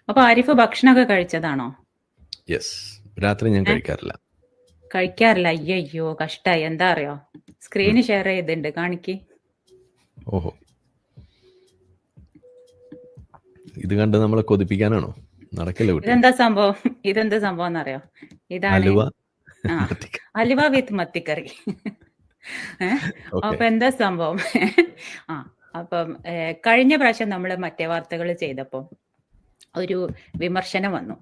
അപ്പൊ ആരിഫ് ഭക്ഷണമൊക്കെ കഴിച്ചതാണോ? യെസ്, രാത്രി ഞാൻ കഴിക്കാറില്ല. കഴിക്കാറില്ല? അയ്യോ കഷ്ടായി. എന്താ അറിയോ, സ്ക്രീന് ഷെയർ ചെയ്തിട്ടുണ്ട്, കാണിക്ക്. ഓഹോ, ഇത് കണ്ട് നമ്മളെ കൊതിപ്പിക്കാനാണോ? നടക്കില്ല കുട്ടി. ഇതെന്താ സംഭവം എന്നറിയോ? ഇതാണ് അലുവ അലുവ വിത്ത് മത്തിക്കറി. അപ്പൊ എന്താ സംഭവം? അപ്പം കഴിഞ്ഞ പ്രാവശ്യം നമ്മൾ മറ്റേ വാർത്തകൾ ചെയ്തപ്പോ ഒരു വിമർശനം വന്നു.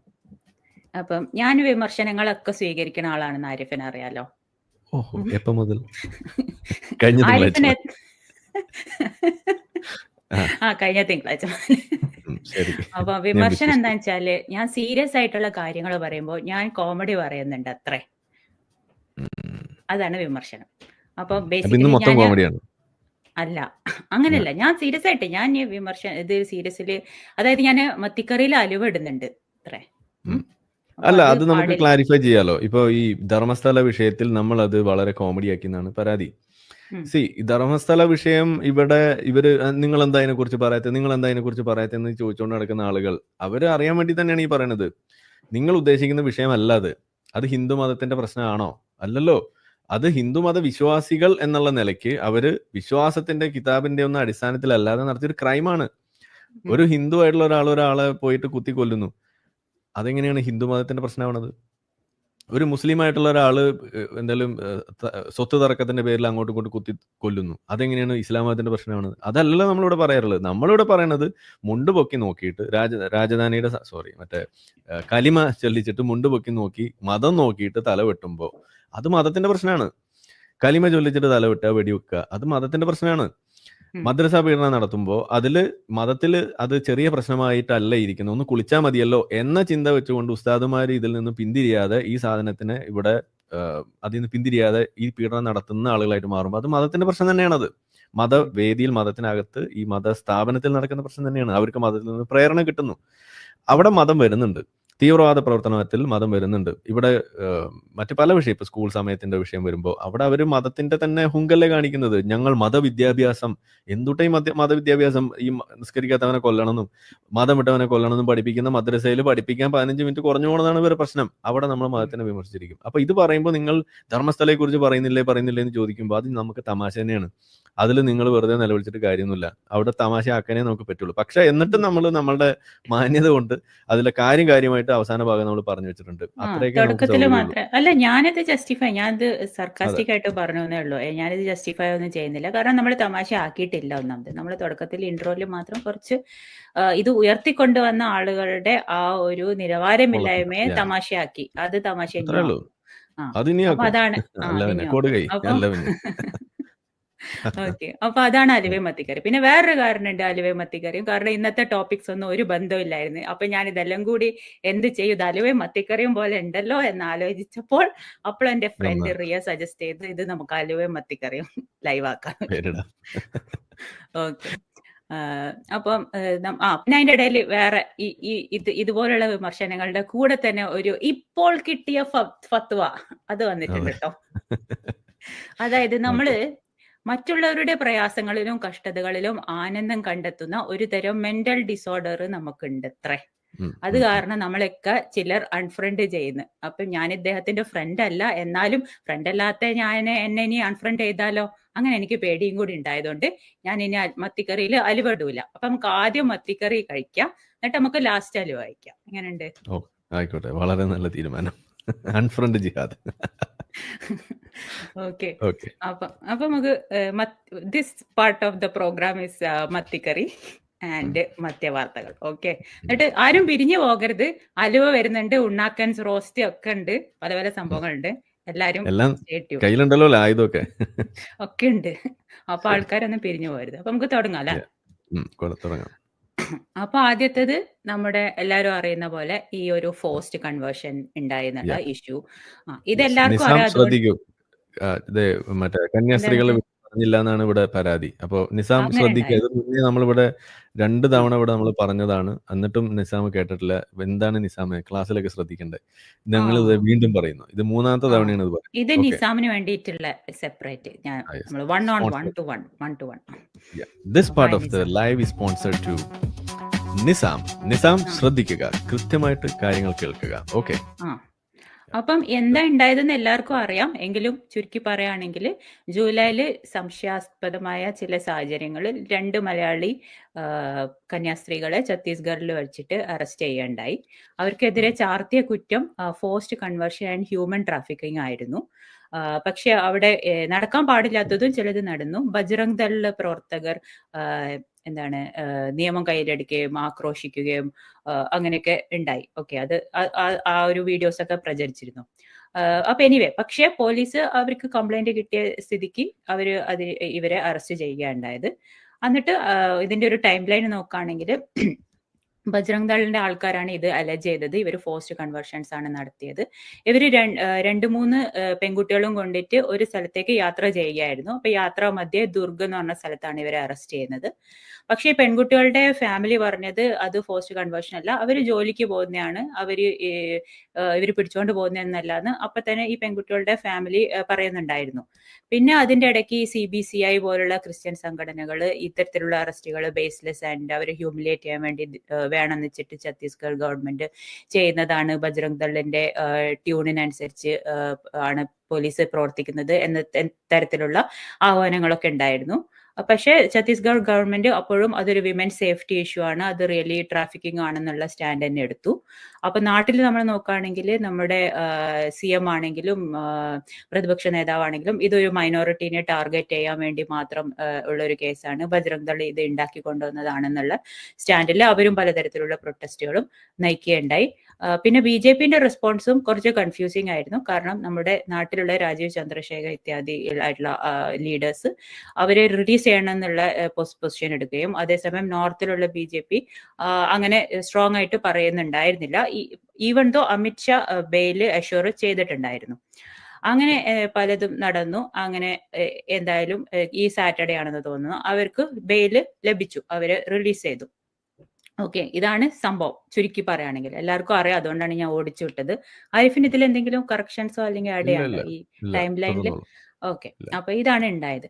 അപ്പം ഞാൻ വിമർശനങ്ങളൊക്കെ സ്വീകരിക്കുന്ന ആളാണെന്ന് ആരിഫിന് അറിയാലോ. ഓഹോ, എപ്പോ മുതൽ? കഴിഞ്ഞ ആരിഫിന് തിങ്കളാഴ്ച. കഴിഞ്ഞ തിങ്കളാഴ്ച. ശരി. അപ്പൊ വിമർശനം എന്താ വെച്ചാല്, ഞാൻ സീരിയസ് ആയിട്ടുള്ള കാര്യങ്ങൾ പറയുമ്പോൾ ഞാൻ കോമഡി പറയുന്നുണ്ട് അത്രേ. അതാണ് വിമർശനം. അപ്പൊ ബേസിക്കലി മൊത്തം കോമഡിയാണ്. അല്ല, അങ്ങനെയല്ല. ഞാൻ സീരിയസ് ആയിട്ട് ഇത് സീരിയസില്, അതായത് ഞാൻ മത്തിക്കറിയിൽ അലുവ ഇടുന്നുണ്ട് അത്രേ. അല്ല, അത് നമുക്ക് ക്ലാരിഫൈ ചെയ്യാലോ. ഇപ്പൊ ഈ ധർമ്മസ്ഥല വിഷയത്തിൽ നമ്മൾ അത് വളരെ കോമഡിയാക്കി എന്നാണ് പരാതി. ധർമ്മസ്ഥല വിഷയം ഇവര് നിങ്ങൾ എന്താ അതിനെ കുറിച്ച് പറയാത്തെന്ന് ചോദിച്ചുകൊണ്ട് നടക്കുന്ന ആളുകൾ, അവര് അറിയാൻ വേണ്ടി തന്നെയാണ് ഈ പറയുന്നത്. നിങ്ങൾ ഉദ്ദേശിക്കുന്ന വിഷയമല്ല അത് ഹിന്ദു മതത്തിന്റെ പ്രശ്നമാണോ? അല്ലല്ലോ. അത് ഹിന്ദുമത വിശ്വാസികൾ എന്നുള്ള നിലയ്ക്ക് അവര് വിശ്വാസത്തിന്റെ കിതാബിന്റെ ഒന്നും അടിസ്ഥാനത്തിലല്ലാതെ നടത്തിയൊരു ക്രൈമാണ്. ഒരു ഹിന്ദു ആയിട്ടുള്ള ഒരാളെ പോയിട്ട് കുത്തിക്കൊല്ലുന്നു. അതെങ്ങനെയാണ് ഹിന്ദു മതത്തിന്റെ പ്രശ്നമാണത്? ഒരു മുസ്ലിം ആയിട്ടുള്ള ഒരാള് എന്തായാലും സ്വത്ത് തർക്കത്തിന്റെ പേരിൽ അങ്ങോട്ടും ഇങ്ങോട്ടും കുത്തി കൊല്ലുന്നു. അതെങ്ങനെയാണ് ഇസ്ലാം മതത്തിന്റെ പ്രശ്നമാണ്? അതല്ലല്ലോ നമ്മളിവിടെ പറയാറുള്ളത്. നമ്മളിവിടെ പറയണത് മുണ്ട് പൊക്കി നോക്കിയിട്ട് രാജധാനിയുടെ മറ്റേ കലിമ ചൊല്ലിച്ചിട്ട് മുണ്ട് പൊക്കി നോക്കി മതം നോക്കിയിട്ട് തല വെട്ടുമ്പോ അത് മതത്തിന്റെ പ്രശ്നമാണ്. കലിമ ചൊല്ലിച്ചിട്ട് തല വെട്ടുക, വെടിവെക്കുക, അത് മതത്തിന്റെ പ്രശ്നമാണ്. മദ്രസ പീഡനം നടത്തുമ്പോൾ മതത്തിൽ അത് ചെറിയ പ്രശ്നമായിട്ടല്ല ഇരിക്കുന്നത്. ഒന്ന് കുളിച്ചാൽ മതിയല്ലോ എന്ന ചിന്ത വെച്ചുകൊണ്ട് ഉസ്താദുമാർ ഇതിൽ നിന്ന് പിന്തിരിയാതെ ഈ സാധനത്തിന് ഇവിടെ അതിൽ നിന്ന് പിന്തിരിയാതെ ഈ പീഡനം നടത്തുന്ന ആളുകളായിട്ട് മാറുമ്പോൾ അത് മതത്തിന്റെ പ്രശ്നം തന്നെയാണത്. മതവേദിയിൽ മതത്തിനകത്ത് ഈ മത സ്ഥാപനത്തിൽ നടക്കുന്ന പ്രശ്നം തന്നെയാണ്. അവർക്ക് മതത്തിൽ നിന്ന് പ്രേരണ കിട്ടുന്നു. അവിടെ മതം വരുന്നുണ്ട്. തീവ്രവാദ പ്രവർത്തനത്തിൽ മതം വരുന്നുണ്ട്. ഇവിടെ മറ്റു പല വിഷയം, ഇപ്പൊ സ്കൂൾ സമയത്തിന്റെ വിഷയം വരുമ്പോൾ അവിടെ അവർ മതത്തിന്റെ തന്നെ ഹുങ്കല്ലേ കാണിക്കുന്നത്. ഞങ്ങൾ മതവിദ്യാഭ്യാസം, എന്തുട്ടേ മതവിദ്യാഭ്യാസം, ഈ നിസ്കരിക്കാത്തവനെ കൊല്ലണമെന്നും മതം വിട്ടവനെ കൊല്ലണമെന്നും പഠിപ്പിക്കുന്ന മദ്രസയിൽ പഠിപ്പിക്കാൻ 15 മിനിറ്റ് കുറഞ്ഞു പോകണതാണ് ഇവരുടെ പ്രശ്നം. അവിടെ നമ്മൾ മതത്തിനെ വിമർശിച്ചിരിക്കും. അപ്പൊ ഇത് പറയുമ്പോൾ നിങ്ങൾ ധർമ്മസ്ഥലയെ കുറിച്ച് പറയുന്നില്ലേ എന്ന് ചോദിക്കുമ്പോൾ അത് നമുക്ക് തമാശ തന്നെയാണ്. അതിൽ നിങ്ങൾ വെറുതെ നിലവിളിച്ചിട്ട് കാര്യമൊന്നുമില്ല. അവിടെ തമാശ ആക്കാനേ നമുക്ക് പറ്റുള്ളൂ. പക്ഷെ എന്നിട്ടും നമ്മൾ നമ്മളുടെ മാന്യത കൊണ്ട് അതിലെ കാര്യമായിട്ട് അവസാന ഭാഗം നമ്മൾ പറഞ്ഞു വെച്ചിട്ടുണ്ട്. തുടക്കത്തിൽ മാത്രമേ അല്ല, ഞാനത് സർക്കാസ്റ്റിക് ആയിട്ട് പറഞ്ഞേ ഉള്ളൂ. ഞാനിത് ജസ്റ്റിഫൈ ഒന്നും ചെയ്യുന്നില്ല. കാരണം നമ്മൾ തമാശ ആക്കിയിട്ടില്ല. ഒന്നാമത് നമ്മൾ തുടക്കത്തിൽ ഇൻട്രോയിൽ മാത്രം കുറച്ച് ഇത് ഉയർത്തിക്കൊണ്ടുവന്ന ആളുകളുടെ ആ ഒരു നിലവാരമില്ലായ്മയെ തമാശയാക്കി. അത് തമാശ അതാണ്. ഓക്കെ, അപ്പൊ അതാണ് അലുവ മത്തിക്കറി. പിന്നെ വേറൊരു കാരണമുണ്ട് അലുവ മത്തിക്കറിയും. കാരണം ഇന്നത്തെ ടോപ്പിക്സ് ഒന്നും ഒരു ബന്ധമില്ലായിരുന്നു. അപ്പൊ ഞാൻ ഇതെല്ലാം കൂടി എന്ത് ചെയ്യും, ഇത് അലുവ മത്തിക്കറിയും പോലെ ഉണ്ടല്ലോ എന്ന് ആലോചിച്ചപ്പോൾ എന്റെ ഫ്രണ്ട് റിയ സജസ്റ്റ് ചെയ്തു, ഇത് നമുക്ക് അലുവ മത്തിക്കറിയും ലൈവ് ആക്കാം. ഓക്കെ. അപ്പം പിന്നെ അതിന്റെ ഇടയിൽ വേറെ ഇതുപോലുള്ള വിമർശനങ്ങളുടെ കൂടെ തന്നെ ഒരു ഇപ്പോൾ കിട്ടിയ ഫത്വ അത് വന്നിട്ടുണ്ട് കേട്ടോ. അതായത് നമ്മള് മറ്റുള്ളവരുടെ പ്രയാസങ്ങളിലും കഷ്ടതകളിലും ആനന്ദം കണ്ടെത്തുന്ന ഒരു തരം മെന്റൽ ഡിസോർഡർ നമുക്കുണ്ട് അത്രേ. അത് കാരണം നമ്മളൊക്കെ ചിലർ അൺഫ്രണ്ട് ചെയ്യുന്നു. അപ്പൊ ഞാൻ ഇദ്ദേഹത്തിന്റെ ഫ്രണ്ട് അല്ല, എന്നാലും ഫ്രണ്ട് അല്ലാത്ത എന്നെ ഇനി അൺഫ്രണ്ട് ചെയ്താലോ, അങ്ങനെ എനിക്ക് പേടിയും കൂടി ഉണ്ടായതുകൊണ്ട് ഞാൻ ഇനി മത്തിക്കറിയിൽ അലുവ ഇടൂല. അപ്പൊ നമുക്ക് ആദ്യം മത്തിക്കറി കഴിക്കാം, എന്നിട്ട് നമുക്ക് ലാസ്റ്റ് അലുവ കഴിക്കാം. എങ്ങനെയുണ്ട്? ആയിക്കോട്ടെ, വളരെ നല്ല തീരുമാനം. അൺഫ്രണ്ട് ജിഹാദ്. ഓക്കെ. അപ്പൊ നമുക്ക് this part of the program is മത്തിക്കറി ആൻഡ് മധ്യവാർത്തകൾ. ഓക്കെ, എന്നിട്ട് ആരും പിരിഞ്ഞു പോകരുത്. അലുവ വരുന്നുണ്ട്, ഉണ്ണാക്കൻസ്, റോസ്റ്റ് ഒക്കെ ഉണ്ട്, പല പല സംഭവങ്ങളുണ്ട്. എല്ലാരും കയ്യിലുണ്ടല്ലോ ആയുധമൊക്കെ ഒക്കെ ഉണ്ട്. അപ്പൊ ആൾക്കാരൊന്നും പിരിഞ്ഞു പോകരുത്. അപ്പൊ നമുക്ക് തുടങ്ങാം അല്ലേ? അപ്പൊ ആദ്യത്തേത് നമ്മുടെ എല്ലാരും അറിയുന്ന പോലെ ഈ ഒരു ഫോഴ്സ്ഡ് കൺവേർഷൻ ഉണ്ടായിരുന്നുള്ള ഇഷ്യൂ. ഇതെല്ലാവർക്കും അറിയാം. മറ്റേ കന്യാസ്ത്രീകളെ പറഞ്ഞില്ല എന്നാണ് ഇവിടെ പരാതി. അപ്പൊ നിസാം ശ്രദ്ധിക്കുക. ഇത് മുന്നേ നമ്മളിവിടെ 2 തവണ ഇവിടെ നമ്മൾ പറഞ്ഞതാണ്. എന്നിട്ടും നിസാം കേട്ടിട്ടില്ല. എന്താണ് നിസാമെ ക്ലാസ്സിലൊക്കെ ശ്രദ്ധിക്കണ്ടേ? ഞങ്ങൾ ഇത് വീണ്ടും പറയുന്നു. ഇത് 3ാമത്തെ തവണയാണ് ഇത് പറയുന്നത്. ഇത് നിസാമിന് വേണ്ടിയിട്ടുള്ള സെപ്പറേറ്റ് നമ്മൾ 1 on 1 to 1. This part of the live is sponsored to Nizam ശ്രദ്ധിക്കുക, കൃത്യമായിട്ട് കാര്യങ്ങൾ കേൾക്കുക. ഓക്കെ. അപ്പം എന്താ ഉണ്ടായതെന്ന് എല്ലാവർക്കും അറിയാം. എങ്കിലും ചുരുക്കി പറയുകയാണെങ്കിൽ ജൂലൈയിൽ സംശയാസ്പദമായ ചില സാഹചര്യങ്ങളിൽ 2 മലയാളി കന്യാസ്ത്രീകളെ ഛത്തീസ്ഗഡിൽ വെച്ചിട്ട് അറസ്റ്റ് ചെയ്യുകയുണ്ടായി. അവർക്കെതിരെ ചാർത്തിയ കുറ്റം forced conversion and human trafficking ആയിരുന്നു. പക്ഷെ അവിടെ നടക്കാൻ പാടില്ലാത്തതും ചിലത് നടന്നു. ബജ്റംഗ് ദൾ പ്രവർത്തകർ നിയമം കയ്യിലെടുക്കുകയും ആക്രോശിക്കുകയും അങ്ങനെയൊക്കെ ഉണ്ടായി. ഓക്കെ, അത് ആ ഒരു വീഡിയോസ് ഒക്കെ പ്രചരിച്ചിരുന്നു. അപ്പൊ എനിവേ, പക്ഷെ പോലീസ് അവർക്ക് കംപ്ലൈന്റ് കിട്ടിയ സ്ഥിതിക്ക് ഇവരെ അറസ്റ്റ് ചെയ്യുകയുണ്ടായത്. എന്നിട്ട് ഇതിന്റെ ഒരു ടൈം ലൈൻ നോക്കുകയാണെങ്കിൽ ബജ്റംഗ് ദളിന്റെ ആൾക്കാരാണ് ഇത് അലജ് ചെയ്തത്. ഇവർ ഫോഴ്സ്ഡ് കൺവേർഷൻസ് ആണ് നടത്തിയത്. ഇവര് 2-3 പെൺകുട്ടികളും കൊണ്ടിട്ട് ഒരു സ്ഥലത്തേക്ക് യാത്ര ചെയ്യുകയായിരുന്നു. അപ്പൊ യാത്രാ മധ്യേ ദുർഗ് എന്ന് പറഞ്ഞ സ്ഥലത്താണ് ഇവരെ അറസ്റ്റ് ചെയ്യുന്നത്. പക്ഷേ പെൺകുട്ടികളുടെ ഫാമിലി പറഞ്ഞത് അത് ഫോഴ്സ്ഡ് കൺവേർഷൻ അല്ല, അവർ ജോലിക്ക് പോകുന്നതാണ്, ഇവർ പിടിച്ചുകൊണ്ട് പോകുന്നതെന്നല്ലാന്ന് അപ്പൊ തന്നെ ഈ പെൺകുട്ടികളുടെ ഫാമിലി പറയുന്നുണ്ടായിരുന്നു. പിന്നെ അതിന്റെ ഇടയ്ക്ക് CBCI പോലുള്ള ക്രിസ്ത്യൻ സംഘടനകൾ ഇത്തരത്തിലുള്ള അറസ്റ്റുകൾ ബേസ്ലെസ് ആൻഡ് അവരെ ഹ്യൂമിലേറ്റ് ചെയ്യാൻ വേണ്ടി വേണമെന്ന് വെച്ചിട്ട് ഛത്തീസ്ഗഡ് ഗവൺമെന്റ് ചെയ്യുന്നതാണ്, ബജ്റംഗ് ദളിന്റെ ട്യൂണിനനുസരിച്ച് ആണ് പോലീസ് പ്രവർത്തിക്കുന്നത് എന്ന തരത്തിലുള്ള ആഹ്വാനങ്ങളൊക്കെ ഉണ്ടായിരുന്നു. പക്ഷേ ഛത്തീസ്ഗഡ് ഗവൺമെന്റ് അപ്പോഴും അതൊരു വിമൻ സേഫ്റ്റി ഇഷ്യൂ ആണ്, അത് റിയലി ട്രാഫിക്കിംഗ് ആണെന്നുള്ള സ്റ്റാൻഡ് തന്നെ എടുത്തു. അപ്പൊ നാട്ടിൽ നമ്മൾ നോക്കുകയാണെങ്കിൽ നമ്മുടെ CM ആണെങ്കിലും പ്രതിപക്ഷ നേതാവാണെങ്കിലും ഇതൊരു മൈനോറിറ്റീനെ ടാർഗറ്റ് ചെയ്യാൻ വേണ്ടി മാത്രം ഉള്ളൊരു കേസാണ്, ബജ്റംഗ് ദൾ ഇത് ഉണ്ടാക്കി കൊണ്ടുവന്നതാണെന്നുള്ള സ്റ്റാൻഡിൽ അവരും പലതരത്തിലുള്ള പ്രൊട്ടസ്റ്റുകളും നയിക്കുകയുണ്ടായി. പിന്നെ BJPന്റെ റെസ്പോൺസും കുറച്ച് കൺഫ്യൂസിംഗ് ആയിരുന്നു. കാരണം നമ്മുടെ നാട്ടിലുള്ള രാജീവ് ചന്ദ്രശേഖർ ഇത്യാദി ആയിട്ടുള്ള ലീഡേഴ്സ് അവരെ റിലീസ് ചെയ്യണം എന്നുള്ള പൊസിഷൻ എടുക്കുകയും അതേസമയം നോർത്തിലുള്ള BJP അങ്ങനെ സ്ട്രോങ് ആയിട്ട് പറയുന്നുണ്ടായിരുന്നില്ല. Even though Amit Shah bail assure ചെയ്തിട്ടുണ്ടായിരുന്നു. അങ്ങനെ പലതും നടന്നു. അങ്ങനെ എന്തായാലും ഈ സാറ്റർഡേ ആണെന്ന് തോന്നുന്നു അവർക്ക് ബെയില് ലഭിച്ചു, അവരെ റിലീസ് ചെയ്തു. ഓക്കെ, ഇതാണ് സംഭവം ചുരുക്കി പറയുകയാണെങ്കിൽ. എല്ലാവർക്കും അറിയാം, അതുകൊണ്ടാണ് ഞാൻ ഓടിച്ചു വിട്ടത്. ആരിഫിന് ഇതിൽ എന്തെങ്കിലും കറക്ഷൻസോ അല്ലെങ്കിൽ ആഡ് ചെയ്യാനുണ്ടോ ഈ ടൈം ലൈനിൽ? ഓക്കെ, അപ്പൊ ഇതാണ് ഉണ്ടായത്.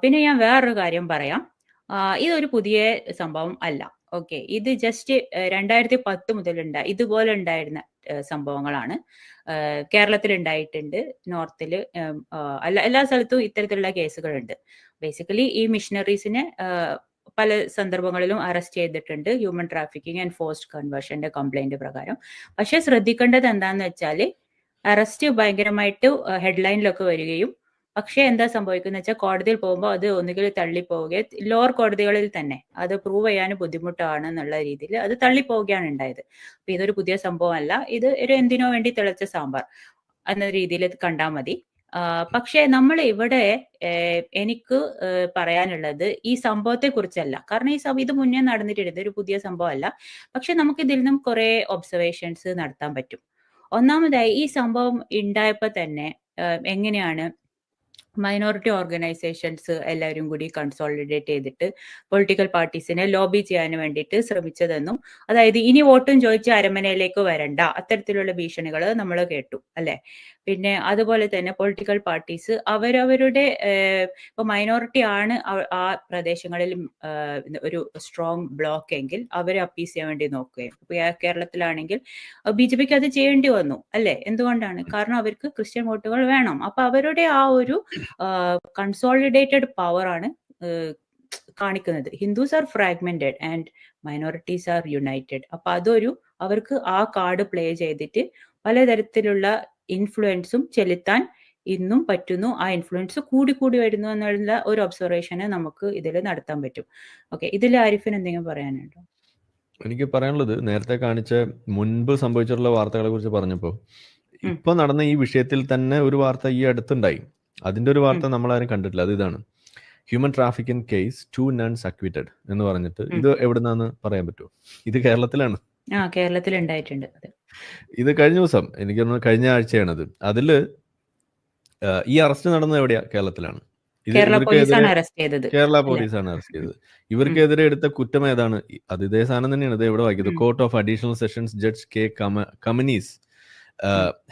പിന്നെ ഞാൻ വേറൊരു കാര്യം പറയാം. ഇതൊരു പുതിയ സംഭവം അല്ല. ഓക്കെ, ഇത് ജസ്റ്റ് 2010 മുതൽ ഇതുപോലെ ഉണ്ടായിരുന്ന സംഭവങ്ങളാണ്. കേരളത്തിൽ ഉണ്ടായിട്ടുണ്ട്, നോർത്തില് എല്ലാ സ്ഥലത്തും ഇത്തരത്തിലുള്ള കേസുകളുണ്ട്. ബേസിക്കലി ഈ മിഷണറീസിനെ പല സന്ദർഭങ്ങളിലും അറസ്റ്റ് ചെയ്തിട്ടുണ്ട് ഹ്യൂമൻ ട്രാഫിക്കിംഗ് ആൻഡ് ഫോഴ്സ്ഡ് കൺവേർഷന്റെ കംപ്ലൈന്റ് പ്രകാരം. പക്ഷെ ശ്രദ്ധിക്കേണ്ടത് എന്താന്ന് വെച്ചാൽ അറസ്റ്റ് ഭയങ്കരമായിട്ട് ഹെഡ്ലൈനിലൊക്കെ വരികയും പക്ഷെ എന്താ സംഭവിക്കുന്നത് വെച്ചാൽ കോടതിയിൽ പോകുമ്പോൾ അത് ഒന്നുകിൽ തള്ളിപ്പോവുകയും ലോവർ കോടതികളിൽ തന്നെ അത് പ്രൂവ് ചെയ്യാൻ ബുദ്ധിമുട്ടാണ് എന്നുള്ള രീതിയിൽ അത് തള്ളിപ്പോവുകയാണ് ഉണ്ടായത്. അപ്പൊ ഇതൊരു പുതിയ സംഭവമല്ല, ഇത് ഒരു എന്തിനോ വേണ്ടി തിളച്ച സാമ്പാർ എന്ന രീതിയിൽ കണ്ടാൽ മതി. പക്ഷെ നമ്മൾ ഇവിടെ എനിക്ക് പറയാനുള്ളത് ഈ സംഭവത്തെ കുറിച്ചല്ല. കാരണം ഇത് മുന്നേ നടന്നിട്ടുണ്ട്, ഇതൊരു പുതിയ സംഭവമല്ല. പക്ഷെ നമുക്ക് ഇതിൽ നിന്നും കുറെ ഒബ്സർവേഷൻസ് നടത്താൻ പറ്റും. ഒന്നാമതായി ഈ സംഭവം ഉണ്ടായപ്പോൾ തന്നെ എങ്ങനെയാണ് മൈനോറിറ്റി ഓർഗനൈസേഷൻസ് എല്ലാവരും കൂടി കൺസോളിഡേറ്റ് ചെയ്തിട്ട് പൊളിറ്റിക്കൽ പാർട്ടീസിനെ ലോബി ചെയ്യാൻ വേണ്ടിയിട്ട് ശ്രമിച്ചതെന്നും, അതായത് ഇനി വോട്ടും ചോദിച്ച് അരമനയിലേക്ക് വരണ്ട, അത്തരത്തിലുള്ള ഭീഷണികൾ നമ്മൾ കേട്ടു അല്ലെ. പിന്നെ അതുപോലെ തന്നെ പൊളിറ്റിക്കൽ പാർട്ടീസ് അവരവരുടെ ഇപ്പൊ മൈനോറിറ്റി ആണ് ആ പ്രദേശങ്ങളിൽ ഒരു സ്ട്രോങ് ബ്ലോക്ക് എങ്കിൽ അവരെ അപ്പീസ് ചെയ്യാൻ വേണ്ടി നോക്കുകയും, ഇപ്പൊ കേരളത്തിലാണെങ്കിൽ BJPക്ക് അത് ചെയ്യേണ്ടി വന്നു അല്ലെ. എന്തുകൊണ്ടാണ്? കാരണം അവർക്ക് ക്രിസ്ത്യൻ വോട്ടുകൾ വേണം. അപ്പൊ അവരുടെ ആ ഒരു കൺസോളിഡേറ്റഡ് പവർ ആണ് കാണിക്കുന്നത്. Hindus are fragmented and minorities are united. അപ്പൊ അവർക്ക് ആ കാർഡ് പ്ലേ ചെയ്തിട്ട് പലതരത്തിലുള്ള ഇൻഫ്ലുവൻസും ചെലുത്താൻ ഇന്നും പറ്റുന്നു. ആ ഇൻഫ്ലുവൻസ് കൂടി വരുന്നു എന്നുള്ള ഒരു ഒബ്സർവേഷന് നമുക്ക് ഇതിൽ നടത്താൻ പറ്റും. ഓക്കെ, ഇതിൽ ആരിഫിന് എന്തെങ്കിലും പറയാനുണ്ടോ? എനിക്ക് പറയാനുള്ളത്, നേരത്തെ കാണിച്ച മുൻപ് സംഭവിച്ചിട്ടുള്ള വാർത്തകളെ കുറിച്ച് പറഞ്ഞപ്പോൾ ഇപ്പൊ നടന്ന ഈ വിഷയത്തിൽ തന്നെ ഒരു വാർത്ത ഈ അടുത്തുണ്ടായി. അതിന്റെ ഒരു വാർത്ത നമ്മളാരും കണ്ടിട്ടില്ല. അത് ഇതാണ്: human trafficking case 2 nuns acquitted എന്ന് പറഞ്ഞിട്ട്. ഇത് എവിടുന്നാന്ന് പറയാൻ പറ്റുമോ? ഇത് കേരളത്തിലാണ്. കേരളത്തിൽ ഉണ്ടായിട്ടുണ്ട്. ഇത് കഴിഞ്ഞ ദിവസം, എനിക്ക് തോന്നുന്നു കഴിഞ്ഞ ആഴ്ചയാണത്. അതില് ഈ അറസ്റ്റ് നടന്നത് എവിടെയാ? കേരളത്തിലാണ്. കേരള പോലീസാണ് അറസ്റ്റ് ചെയ്തത്. ഇവർക്കെതിരെ എടുത്ത കുറ്റം ഏതാണ്? അത് ഇതേ സാധനം തന്നെയാണ്. ഇത് എവിടെ വായിക്കുന്നത്? Court of additional sessions judge K. Kamanis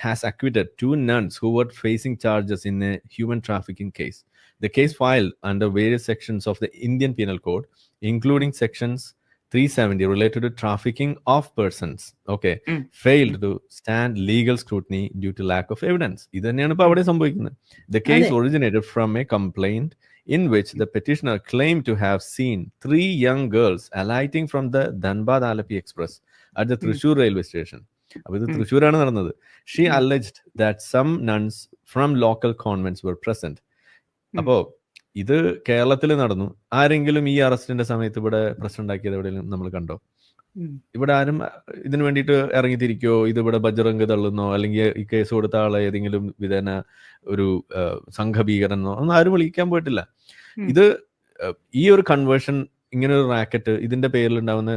has acquitted 2 nuns who were facing charges in a human trafficking case. The case filed under various sections of the Indian Penal Code, including sections 370 related to trafficking of persons, okay, ഉം, failed to stand legal scrutiny due to lack of evidence. ഇത് തന്നെയാണ് ഇപ്പോൾ ഉം. അവിടെ സംഭവിക്കുന്നത്. The case അതെ. originated from a complaint in which the petitioner claimed to have seen 3 young girls alighting from the Dhanbad Alleppey Express at the ഉം, Thrissur railway station. അപ്പോൾ ഇത് ഉം, തൃശ്ശൂരാണ് നടന്നത്. She ഉം, alleged that some nuns from local convents were present. ഉം, അപ്പോ ഇത് കേരളത്തിൽ നടന്നു. ആരെങ്കിലും ഈ അറസ്റ്റിന്റെ സമയത്ത് ഇവിടെ പ്രശ്നം ഉണ്ടാക്കിയത് എവിടെയെങ്കിലും നമ്മൾ കണ്ടോ? ഉം. ഇവിടെ ആരും ഇതിനു വേണ്ടിയിട്ട് ഇറങ്ങിത്തിരിക്കോ, ഇത് ഇവിടെ ബജ്റംഗ് തള്ളുന്നോ, അല്ലെങ്കിൽ ഈ കേസ് കൊടുത്ത ആളെ ഏതെങ്കിലും വിധേന ഒരു സംഘഭീകരനോ ഒന്നും ആരും വിളിക്കാൻ പോയിട്ടില്ല. ഉം. ഇത് ഈ ഒരു കൺവേർഷൻ, ഇങ്ങനെ ഒരു റാക്കറ്റ്, ഇതിന്റെ പേരിൽ ഉണ്ടാവുന്ന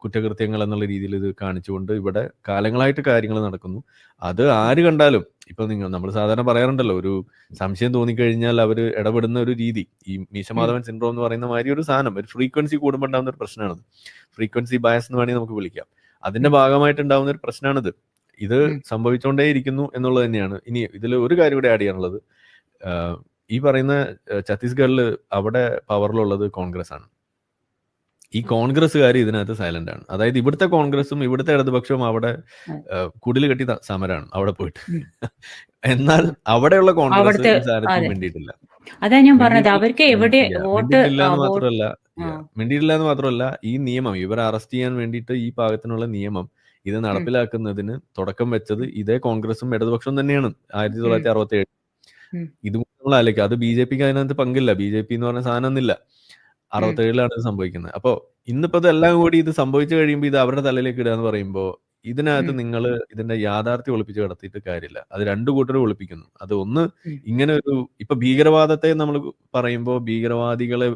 കുറ്റകൃത്യങ്ങൾ എന്നുള്ള രീതിയിൽ ഇത് കാണിച്ചുകൊണ്ട് ഇവിടെ കാലങ്ങളായിട്ട് കാര്യങ്ങൾ നടക്കുന്നു. അത് ആര് കണ്ടാലും, ഇപ്പൊ നമ്മൾ സാധാരണ പറയാറുണ്ടല്ലോ, ഒരു സംശയം തോന്നിക്കഴിഞ്ഞാൽ അവർ ഇടപെടുന്ന ഒരു രീതി, ഈ മീശമാധവൻ സിൻഡ്രോം എന്ന് പറയുന്ന മാതിരി ഒരു സാധനം, ഒരു ഫ്രീക്വൻസി കൂടുമ്പോൾ ഉണ്ടാകുന്ന ഒരു പ്രശ്നമാണത്. ഫ്രീക്വൻസി ബയസ് എന്ന് വേണമെങ്കിൽ നമുക്ക് വിളിക്കാം. അതിന്റെ ഭാഗമായിട്ട് ഉണ്ടാവുന്ന ഒരു പ്രശ്നമാണിത്. ഇത് സംഭവിച്ചുകൊണ്ടേ ഇരിക്കുന്നു എന്നുള്ളത് തന്നെയാണ്. ഇനി ഇതിൽ ഒരു കാര്യം കൂടെ ആഡ് ചെയ്യാനുള്ളത്, ഈ പറയുന്ന ഛത്തീസ്ഗഡിൽ അവിടെ പവറിലുള്ളത് കോൺഗ്രസ് ആണ്. ഈ കോൺഗ്രസ്സുകാർ ഇതിനകത്ത് സൈലന്റ് ആണ്. അതായത് ഇവിടുത്തെ കോൺഗ്രസും ഇവിടുത്തെ ഇടതുപക്ഷവും അവിടെ കുടിൽ കെട്ടി സമരമാണ് അവിടെ പോയിട്ട്. എന്നാൽ അവിടെയുള്ള കോൺഗ്രസ് ഈ സാധനത്തിന് വേണ്ടിയിട്ടില്ല. അതാ ഞാൻ പറഞ്ഞത്, അവർക്ക് എവിടെ മിണ്ടിയിട്ടില്ല എന്ന് മാത്രമല്ല, ഈ നിയമം ഇവരെ അറസ്റ്റ് ചെയ്യാൻ വേണ്ടിയിട്ട് ഈ പാകത്തിനുള്ള നിയമം ഇത് നടപ്പിലാക്കുന്നതിന് തുടക്കം വെച്ചത് ഇതേ കോൺഗ്രസും ഇടതുപക്ഷവും തന്നെയാണ് 1967. ഇത് നമ്മൾ ആലോചിക്കുക, അത് BJP അതിനകത്ത് പങ്കില്ല. BJP എന്ന് പറഞ്ഞ സാധനം ഒന്നില്ല. 67 ഇത് സംഭവിക്കുന്നത്. അപ്പോ ഇന്നിപ്പോ ഇതെല്ലാം കൂടി ഇത് സംഭവിച്ചു കഴിയുമ്പോൾ ഇത് അവരുടെ തലയിലേക്ക് ഇടുക എന്ന് പറയുമ്പോൾ ഇതിനകത്ത് നിങ്ങൾ ഇതിന്റെ യാഥാർത്ഥ്യം ഒളിപ്പിച്ച് കിടത്തിയിട്ട് കാര്യമില്ല. അത് രണ്ടു കൂട്ടരും ഒളിപ്പിക്കുന്നു. അത് ഒന്ന്, ഇങ്ങനെ ഒരു, ഇപ്പൊ ഭീകരവാദത്തെ നമ്മൾ പറയുമ്പോൾ ഭീകരവാദികളെ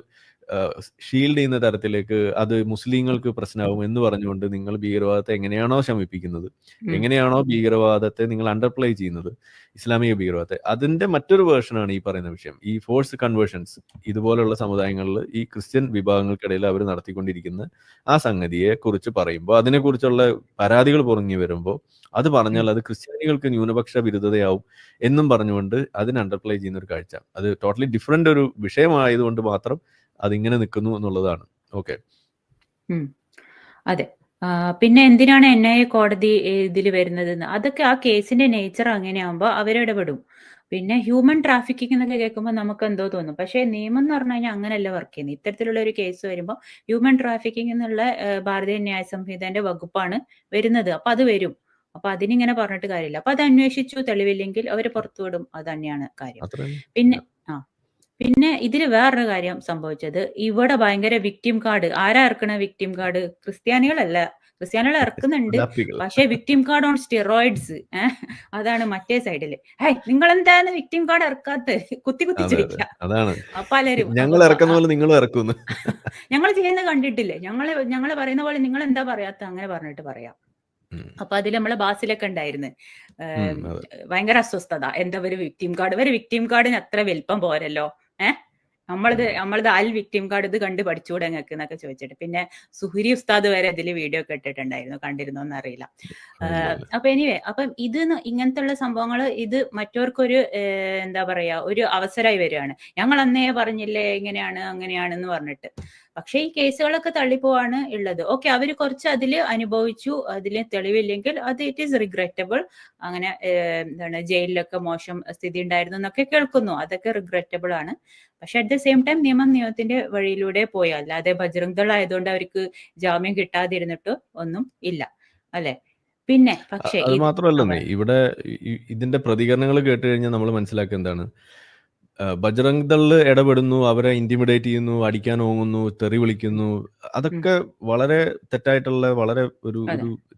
ഷീൽഡ് ചെയ്യുന്ന തരത്തിലേക്ക് അത് മുസ്ലിങ്ങൾക്ക് പ്രശ്നമാവും എന്ന് പറഞ്ഞുകൊണ്ട് നിങ്ങൾ ഭീകരവാദത്തെ എങ്ങനെയാണോ ശമിപ്പിക്കുന്നത്, എങ്ങനെയാണോ ഭീകരവാദത്തെ നിങ്ങൾ അണ്ടർപ്ലേ ചെയ്യുന്നത്, ഇസ്ലാമിക ഭീകരവാദത്തെ, അതിന്റെ മറ്റൊരു വേർഷനാണ് ഈ പറയുന്ന വിഷയം. ഈ ഫോഴ്സ് കൺവേർഷൻസ് ഇതുപോലുള്ള സമുദായങ്ങളിൽ ഈ ക്രിസ്ത്യൻ വിഭാഗങ്ങൾക്കിടയിൽ അവർ നടത്തിക്കൊണ്ടിരിക്കുന്ന ആ സംഗതിയെ കുറിച്ച് പറയുമ്പോൾ, അതിനെക്കുറിച്ചുള്ള പരാതികൾ പുറങ്ങി വരുമ്പോൾ അത് പറഞ്ഞാൽ അത് ക്രിസ്ത്യാനികൾക്ക് ന്യൂനപക്ഷ വിരുദ്ധതയാവും എന്നും പറഞ്ഞുകൊണ്ട് അതിന് അണ്ടർപ്ലേ ചെയ്യുന്ന ഒരു കാഴ്ച. അത് ടോട്ടലി ഡിഫറെന്റ് ഒരു വിഷയമായതുകൊണ്ട് മാത്രം അതിങ്ങനെ നിൽക്കുന്നു എന്നുള്ളതാണ്. ഓക്കെ, അതെ. പിന്നെ എന്തിനാണ് NIA കോടതി ഇതിൽ വരുന്നത്? അതൊക്കെ ആ കേസിന്റെ നേച്ചർ അങ്ങനെയാകുമ്പോൾ അവരിടപെടും. പിന്നെ ഹ്യൂമൻ ട്രാഫിക്കിംഗ് എന്നൊക്കെ കേൾക്കുമ്പോൾ നമുക്ക് എന്തോ തോന്നും. പക്ഷേ നിയമം എന്ന് പറഞ്ഞു കഴിഞ്ഞാൽ അങ്ങനെയല്ല വർക്ക് ചെയ്യുന്നത്. ഇത്തരത്തിലുള്ള ഒരു കേസ് വരുമ്പോൾ ഹ്യൂമൻ ട്രാഫിക്കിംഗ് എന്നുള്ള ഭാരതീയ ന്യായ സംഹിതന്റെ വകുപ്പാണ് വരുന്നത്. അപ്പൊ അത് വരും. അപ്പൊ അതിനിങ്ങനെ പറഞ്ഞിട്ട് കാര്യമില്ല. അപ്പൊ അത് അന്വേഷിച്ചു, തെളിവില്ലെങ്കിൽ അവര് പുറത്തുവിടും. അത് തന്നെയാണ് കാര്യം. പിന്നെ ഇതിൽ വേറൊരു കാര്യം സംഭവിച്ചത്, ഇവിടെ ഭയങ്കര വിക്ടിം കാർഡ്. ആരാ ഇറക്കണ വിക്ടിം കാർഡ്? ക്രിസ്ത്യാനികളല്ല. ക്രിസ്ത്യാനികൾ ഇറക്കുന്നുണ്ട്, പക്ഷെ വിക്ടിം കാർഡ് ഓൺ സ്റ്റിറോയിഡ്സ്. അതാണ് മറ്റേ സൈഡില്. നിങ്ങൾ എന്താണ് വിക്ടിം കാർഡ് ഇറക്കാത്ത? കുത്തി ചിരിക്കുക പലരും. ഞങ്ങൾ ചെയ്യുന്നത് കണ്ടിട്ടില്ലേ? ഞങ്ങള് പറയുന്ന പോലെ നിങ്ങൾ എന്താ പറയാത്ത? അങ്ങനെ പറഞ്ഞിട്ട് പറയാം. അപ്പൊ അതിൽ നമ്മളെ ബാസിലൊക്കെ ഉണ്ടായിരുന്നു ഭയങ്കര അസ്വസ്ഥത. എന്താ ഒരു വിക്ടിം കാർഡ്? ഒരു വിക്ടിം കാർഡിന് അത്ര വലിപ്പം പോരല്ലോ. നമ്മളത് അൽ വിക്ടിം കാർഡ് ഇത് കണ്ട് പഠിച്ചുകൂടെ ഞങ്ങൾക്ക് എന്നൊക്കെ ചോദിച്ചിട്ട്. പിന്നെ സുഹരി ഉസ്താദ് വരെ ഇതിൽ വീഡിയോ ഒക്കെ ഇട്ടിട്ടുണ്ടായിരുന്നു. കണ്ടിരുന്നോന്ന് അറിയില്ല. അപ്പൊ അപ്പം ഇത് ഇങ്ങനത്തെ ഉള്ള സംഭവങ്ങൾ ഇത് മറ്റവർക്കൊരു എന്താ പറയാ, ഒരു അവസരമായി വരികയാണ്. ഞങ്ങൾ അന്നേ പറഞ്ഞില്ലേ ഇങ്ങനെയാണ് അങ്ങനെയാണെന്ന് പറഞ്ഞിട്ട്. പക്ഷെ ഈ കേസുകളൊക്കെ തള്ളിപ്പോവാണ് ഉള്ളത്. ഓക്കെ, അവര് കുറച്ച് അതില് അനുഭവിച്ചു, അതില് തെളിവില്ലെങ്കിൽ അത് ഇറ്റ് ഈസ് റിഗ്രറ്റബിൾ. അങ്ങനെ എന്താണ് ജയിലിലൊക്കെ മോശം സ്ഥിതി ഉണ്ടായിരുന്നു എന്നൊക്കെ കേൾക്കുന്നു. അതൊക്കെ റിഗ്രറ്റബിൾ ആണ്. പക്ഷെ അറ്റ് ദ സെയിം ടൈം നിയമത്തിന്റെ വഴിയിലൂടെ പോയി. അല്ലാതെ ബജ്റംഗ് ദൾ ആയതുകൊണ്ട് അവർക്ക് ജാമ്യം കിട്ടാതിരുന്നിട്ട് ഒന്നും ഇല്ല, അല്ലെ? പിന്നെ പക്ഷേ അത് മാത്രമല്ലെന്നേ, ഇവിടെ ഇതിന്റെ പ്രതികരണങ്ങൾ കേട്ട് കഴിഞ്ഞാൽ നമ്മൾ മനസ്സിലാക്കുക എന്താണ്, ബജ്റംഗ് ദള് ഇടപെടുന്നു, അവരെ ഇന്റിമിഡേറ്റ് ചെയ്യുന്നു, അടിക്കാൻ ഓങ്ങുന്നു, തെറി വിളിക്കുന്നു. അതൊക്കെ വളരെ തെറ്റായിട്ടുള്ള, വളരെ ഒരു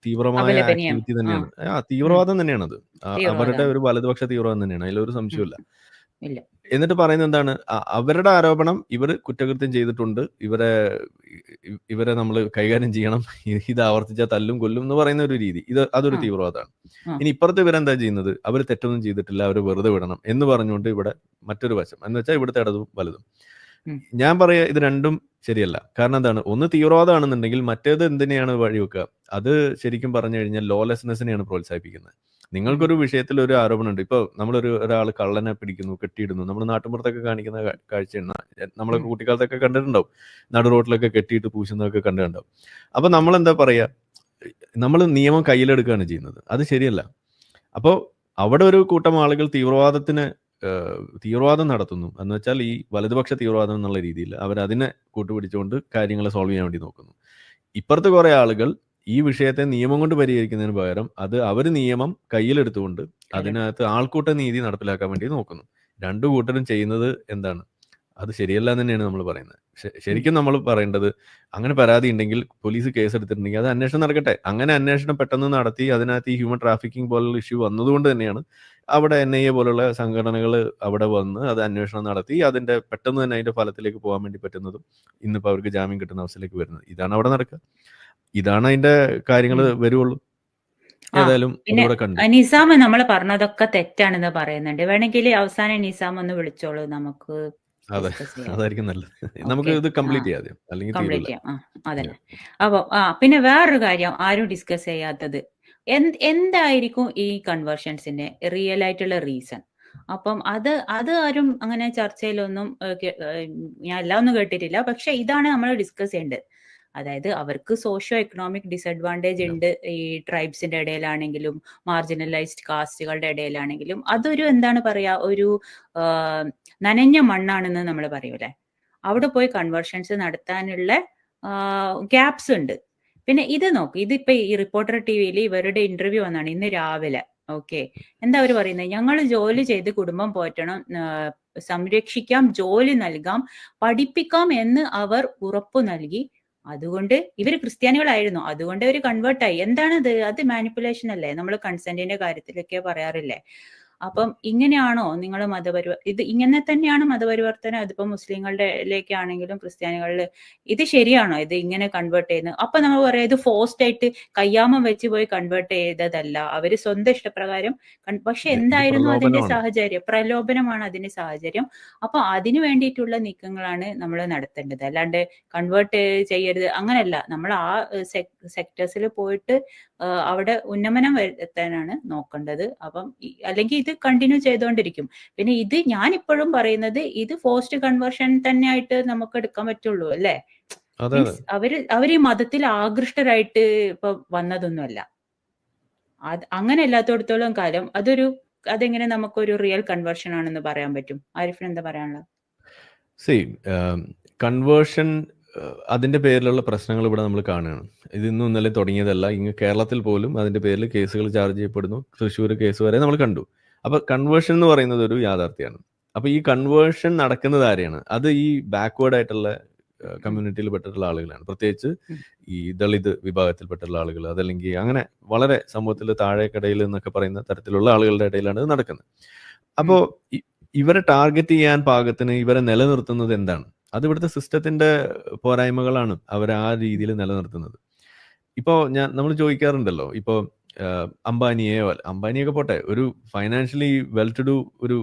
തീവ്രമായ ആക്ടിവിറ്റി തന്നെയാണ്. തീവ്രവാദം തന്നെയാണത്. അവരുടെ ഒരു വലതുപക്ഷ തീവ്രവാദം തന്നെയാണ്, അതിലൊരു സംശയമില്ല. എന്നിട്ട് പറയുന്നത് എന്താണ്, അവരുടെ ആരോപണം ഇവർ കുറ്റകൃത്യം ചെയ്തിട്ടുണ്ട്, ഇവരെ നമ്മൾ കൈകാര്യം ചെയ്യണം, ഇത് ആവർത്തിച്ചാൽ തല്ലും കൊല്ലും എന്ന് പറയുന്ന ഒരു രീതി. അതൊരു തീവ്രവാദമാണ്. ഇനി ഇപ്പുറത്ത് ഇവരെന്താ ചെയ്യുന്നത്? അവർ തെറ്റൊന്നും ചെയ്തിട്ടില്ല, അവർ വെറുതെ വിടണം എന്ന് പറഞ്ഞുകൊണ്ട് ഇവിടെ മറ്റൊരു വശം എന്ന് വെച്ചാൽ ഇവിടുത്തെ ഇടതും വലുതും. ഞാൻ പറയാ ഇത് രണ്ടും ശരിയല്ല. കാരണം എന്താണ്, ഒന്ന് തീവ്രവാദമാണെന്നുണ്ടെങ്കിൽ മറ്റേത് എന്തിനെയാണ് വഴിവെക്കുക? അത് ശരിക്കും പറഞ്ഞു കഴിഞ്ഞാൽ ലോലെസ്നെസ്സിനെയാണ് പ്രോത്സാഹിപ്പിക്കുന്നത്. നിങ്ങൾക്കൊരു വിഷയത്തിൽ ഒരു ആരോപണമുണ്ട്. ഇപ്പോൾ ഒരാൾ കള്ളനെ പിടിക്കുന്നു, കെട്ടിയിടുന്നു. നമ്മൾ നാട്ടുമ്പുറത്തൊക്കെ കാണിക്കുന്ന കാഴ്ചയാണ്. നമ്മളൊക്കെ കുട്ടിക്കാലത്തൊക്കെ കണ്ടിട്ടുണ്ടാവും. നടു റോട്ടിലൊക്കെ കെട്ടിയിട്ട് പൂശുന്നതൊക്കെ കണ്ടിട്ടുണ്ടാവും. അപ്പോൾ നമ്മൾ എന്താ പറയുക, നമ്മൾ നിയമം കയ്യിലെടുക്കുകയാണ് ചെയ്യുന്നത്. അത് ശരിയല്ല. അപ്പോൾ അവിടെ ഒരു കൂട്ടം ആളുകൾ തീവ്രവാദം നടത്തുന്നു എന്ന് വെച്ചാൽ ഈ വലതുപക്ഷ തീവ്രവാദം എന്നുള്ള രീതിയിൽ അവരതിനെ കൂട്ടുപിടിച്ചുകൊണ്ട് കാര്യങ്ങൾ സോൾവ് ചെയ്യാൻ വേണ്ടി നോക്കുന്നു. ഇപ്പുറത്ത് കുറേ ആളുകൾ ഈ വിഷയത്തെ നിയമം കൊണ്ട് പരിഹരിക്കുന്നതിന് പകരം അവർ നിയമം കയ്യിലെടുത്തുകൊണ്ട് അതിനകത്ത് ആൾക്കൂട്ട നീതി നടപ്പിലാക്കാൻ വേണ്ടി നോക്കുന്നു. രണ്ടു കൂട്ടരും ചെയ്യുന്നത് എന്താണ്? അത് ശരിയല്ല എന്ന് തന്നെയാണ് നമ്മൾ പറയുന്നത്. ശരിക്കും നമ്മൾ പറയേണ്ടത്, അങ്ങനെ പരാതി ഉണ്ടെങ്കിൽ പോലീസ് കേസ് എടുത്തിട്ടുണ്ടെങ്കിൽ അത് അന്വേഷണം നടക്കട്ടെ. അങ്ങനെ അന്വേഷണം പെട്ടെന്ന് നടത്തി അതിനകത്ത് ഈ ഹ്യൂമൻ ട്രാഫിക്കിംഗ് പോലുള്ള ഇഷ്യൂ വന്നതുകൊണ്ട് തന്നെയാണ് അവിടെ NIA പോലുള്ള സംഘടനകൾ അവിടെ വന്ന് അത് അന്വേഷണം നടത്തി പെട്ടെന്ന് തന്നെ അതിന്റെ ഫലത്തിലേക്ക് പോകാൻ വേണ്ടി പറ്റുന്നതും ഇന്നിപ്പോൾ അവർക്ക് ജാമ്യം കിട്ടുന്ന അവസ്ഥയിലേക്ക് വരുന്നത്. ഇതാണ് അവിടെ നടക്കുക. ഇതാണ് അതിന്റെ കാര്യങ്ങൾ വരുള്ളൂ. ഏതായാലും നിസാം നമ്മൾ പറഞ്ഞതൊക്കെ തെറ്റാണെന്ന് പറയുന്നുണ്ട്. വേണമെങ്കിൽ അവസാനം നിസാം ഒന്ന് വിളിച്ചോളൂ, നമുക്ക് അതായിരിക്കും നല്ലത്. നമുക്ക് ഇത് കംപ്ലീറ്റ് ചെയ്യാം, അല്ലെങ്കിൽ അതന്നെ. അപ്പൊ പിന്നെ വേറൊരു കാര്യം ആരും ഡിസ്കസ് ചെയ്യാത്തത്, എന്തായിരിക്കും ഈ കൺവേർഷൻസിന്റെ റിയൽ ആയിട്ടുള്ള റീസൺ? അപ്പം അത് ആരും അങ്ങനെ ചർച്ചയിലൊന്നും ഞാൻ എല്ലാം ഒന്നും കേട്ടിട്ടില്ല. പക്ഷെ ഇതാണ് നമ്മൾ ഡിസ്കസ് ചെയ്യേണ്ടത്. അതായത് അവർക്ക് സോഷ്യോ എക്കണോമിക് ഡിസഡ്വാൻറ്റേജ് ഉണ്ട് ഈ ട്രൈബ്സിന്റെ ഇടയിലാണെങ്കിലും മാർജിനലൈസ്ഡ് കാസ്റ്റുകളുടെ ഇടയിലാണെങ്കിലും. അതൊരു എന്താണ് പറയാ, ഒരു നനഞ്ഞ മണ്ണാണെന്ന് നമ്മൾ പറയൂലേ. അവിടെ പോയി കൺവേർഷൻസ് നടത്താനുള്ള ഗ്യാപ്സ് ഉണ്ട്. പിന്നെ ഇത് നോക്ക്, ഇതിപ്പോ ഈ റിപ്പോർട്ടർ TVയിൽ ഇവരുടെ ഇന്റർവ്യൂ വന്നാണ് ഇന്ന് രാവിലെ. ഓക്കെ, എന്താ അവർ പറയുന്നത്? ഞങ്ങൾ ജോലി ചെയ്ത് കുടുംബം പോറ്റണം, സംരക്ഷിക്കാം, ജോലി നൽകാം, പഠിപ്പിക്കാം എന്ന് അവർ ഉറപ്പു നൽകി. അതുകൊണ്ട് ഇവർ ക്രിസ്ത്യാനികളായിരുന്നു, അതുകൊണ്ട് അവർ കൺവേർട്ടായി. എന്താണത്? അത് മാനിപ്പുലേഷൻ അല്ലേ? നമ്മൾ കൺസെന്റിന്റെ കാര്യത്തിലൊക്കെ പറയാറില്ലേ? അപ്പം ഇങ്ങനെയാണോ നിങ്ങൾ ഇത് ഇങ്ങനെ തന്നെയാണ് മതപരിവർത്തനം? അതിപ്പോ മുസ്ലിങ്ങളുടെയിലേക്കാണെങ്കിലും ക്രിസ്ത്യാനികളിൽ ഇത് ശരിയാണോ? ഇത് ഇങ്ങനെ കൺവേർട്ട് ചെയ്യുന്നത്? അപ്പൊ നമ്മൾ പറയാം ഇത് ഫോഴ്സ്ഡ് ആയിട്ട് കയ്യാമം വെച്ച് പോയി കൺവേർട്ട് ചെയ്തതല്ല, അവര് സ്വന്തം ഇഷ്ടപ്രകാരം. പക്ഷെ എന്തായിരുന്നു അതിന്റെ സാഹചര്യം? പ്രലോഭനമാണ് അതിന്റെ സാഹചര്യം. അപ്പൊ അതിനു വേണ്ടിയിട്ടുള്ള നീക്കങ്ങളാണ് നമ്മൾ നടത്തേണ്ടത്. അല്ലാണ്ട് കൺവേർട്ട് ചെയ്യരുത് അങ്ങനെയല്ല. നമ്മൾ ആ സെക്ടേഴ്സിൽ പോയിട്ട് അവിടെ ഉന്നമനം വരുത്താനാണ് നോക്കേണ്ടത്. അപ്പം അല്ലെങ്കിൽ ഇത് കണ്ടിന്യൂ ചെയ്തുകൊണ്ടിരിക്കും. പിന്നെ ഇത് ഞാൻ ഇപ്പോഴും പറയുന്നത് ഇത് ഫോഴ്സ്ഡ് കൺവേർഷൻ തന്നെയായിട്ട് നമുക്ക് എടുക്കാൻ പറ്റുള്ളൂ അല്ലേ? അവര് ഈ മതത്തിൽ ആകൃഷ്ടരായിട്ട് ഇപ്പൊ വന്നതൊന്നുമല്ല. അങ്ങനെ അല്ലാത്തടത്തോളം കാലം അതെങ്ങനെ നമുക്കൊരു റിയൽ കൺവേർഷൻ ആണെന്ന് പറയാൻ പറ്റും? ആരിഫിന് എന്താ പറയാനുള്ളത്? കൺവേർഷൻ അതിന്റെ പേരിലുള്ള പ്രശ്നങ്ങൾ ഇവിടെ നമ്മൾ കാണുകയാണ്. ഇത് ഇന്നും ഇന്നലെ തുടങ്ങിയതല്ല. ഇങ്ങ് കേരളത്തിൽ പോലും അതിന്റെ പേരിൽ കേസുകൾ ചാർജ് ചെയ്യപ്പെടുന്നു. തൃശ്ശൂർ കേസ് വരെ നമ്മൾ കണ്ടു. അപ്പൊ കൺവേർഷൻ എന്ന് പറയുന്നത് ഒരു യാഥാർത്ഥ്യമാണ്. അപ്പൊ ഈ കൺവേർഷൻ നടക്കുന്നത് ആരെയാണ്? അത് ഈ ബാക്ക്വേർഡ് ആയിട്ടുള്ള കമ്മ്യൂണിറ്റിയിൽ പെട്ടിട്ടുള്ള ആളുകളാണ്. പ്രത്യേകിച്ച് ഈ ദളിത് വിഭാഗത്തിൽപ്പെട്ടുള്ള ആളുകൾ, അതല്ലെങ്കിൽ അങ്ങനെ വളരെ സമൂഹത്തിൽ താഴേക്കടയിൽ എന്നൊക്കെ പറയുന്ന തരത്തിലുള്ള ആളുകളുടെ ഇടയിലാണ് ഇത് നടക്കുന്നത്. അപ്പോൾ ഇവരെ ടാർഗറ്റ് ചെയ്യാൻ പാകത്തിന് ഇവരെ നിലനിർത്തുന്നത് എന്താണ്? അത് ഇവിടുത്തെ സിസ്റ്റത്തിന്റെ പോരായ്മകളാണ് അവരെ ആ രീതിയിൽ നിലനിർത്തുന്നത്. ഇപ്പോൾ നമ്മൾ ചോദിക്കാറുണ്ടല്ലോ, ഇപ്പോൾ അംബാനിയൊക്കെ പോട്ടെ, ഒരു ഫൈനാൻഷ്യലി വെൽ ടു ഡു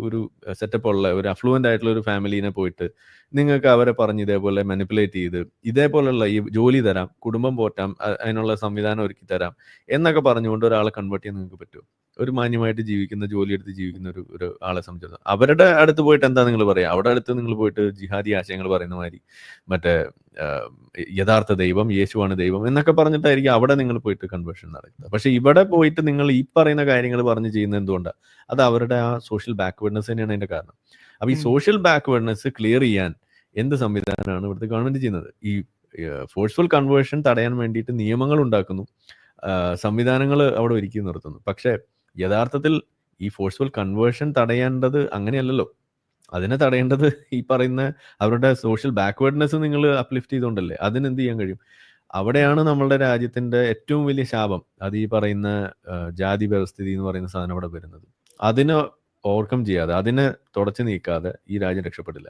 ഒരു സെറ്റപ്പ് ഉള്ള ഒരു അഫ്ലുവൻ്റ് ആയിട്ടുള്ള ഒരു ഫാമിലിനെ പോയിട്ട് നിങ്ങൾക്ക് അവരെ പറഞ്ഞ് ഇതേപോലെ മാനിപ്പുലേറ്റ് ചെയ്ത് ഇതേപോലുള്ള ഈ ജോലി തരാം, കുടുംബം പോറ്റാം, അതിനുള്ള സംവിധാനം ഒരുക്കി തരാം എന്നൊക്കെ പറഞ്ഞുകൊണ്ട് ഒരാളെ കൺവേർട്ട് ചെയ്യാൻ നിങ്ങൾക്ക് പറ്റുമോ? ഒരു മാന്യമായിട്ട് ജീവിക്കുന്ന, ജോലിയെടുത്ത് ജീവിക്കുന്ന ഒരു ആളെ സംബന്ധിച്ചത് അവരുടെ അടുത്ത് പോയിട്ട് എന്താ നിങ്ങൾ പറയുക? അവിടെ അടുത്ത് നിങ്ങൾ പോയിട്ട് ജിഹാദി ആശയങ്ങൾ പറയുന്ന മാതിരി മറ്റേ യഥാർത്ഥ ദൈവം യേശുവാണ് ദൈവം എന്നൊക്കെ പറഞ്ഞിട്ടായിരിക്കും അവിടെ നിങ്ങൾ പോയിട്ട് കൺവേർഷൻ നടക്കുന്നത്. പക്ഷെ ഇവിടെ പോയിട്ട് നിങ്ങൾ ഈ പറയുന്ന കാര്യങ്ങൾ പറഞ്ഞ് ചെയ്യുന്നത് എന്തുകൊണ്ടാണ്? അത് അവരുടെ ആ സോഷ്യൽ ബാക്ക്വേർഡ്നെസ് തന്നെയാണ് അതിന്റെ കാരണം. അപ്പൊ ഈ സോഷ്യൽ ബാക്ക്വേർഡ്നെസ് ക്ലിയർ ചെയ്യാൻ എന്ത് സംവിധാനമാണ് ഇവിടുത്തെ ഗവൺമെന്റ് ചെയ്യുന്നത്? ഈ ഫോഴ്സ്ഫുൾ കൺവേർഷൻ തടയാൻ വേണ്ടിയിട്ട് നിയമങ്ങൾ ഉണ്ടാക്കുന്നു, സംവിധാനങ്ങൾ അവിടെ ഒരുക്കി നിർത്തുന്നു. പക്ഷെ യഥാർത്ഥത്തിൽ ഈ ഫോഴ്സ്ഫുൾ കൺവേർഷൻ തടയേണ്ടത് അങ്ങനെയല്ലല്ലോ. അതിനെ തടയേണ്ടത് ഈ പറയുന്ന അവരുടെ സോഷ്യൽ ബാക്ക്വേർഡ്നെസ് നിങ്ങൾ അപ്ലിഫ്റ്റ് ചെയ്തുകൊണ്ടല്ലേ. അതിനെന്ത് ചെയ്യാൻ കഴിയും? അവിടെയാണ് നമ്മളുടെ രാജ്യത്തിന്റെ ഏറ്റവും വലിയ ശാപം. അത് ഈ പറയുന്ന ജാതി വ്യവസ്ഥിതി എന്ന് പറയുന്ന സാധനം അവിടെ വരുന്നത്. അതിനെ ഓവർകം ചെയ്യാതെ, അതിനെ തുടച്ചു നീക്കാതെ ഈ രാജ്യം രക്ഷപ്പെടില്ല.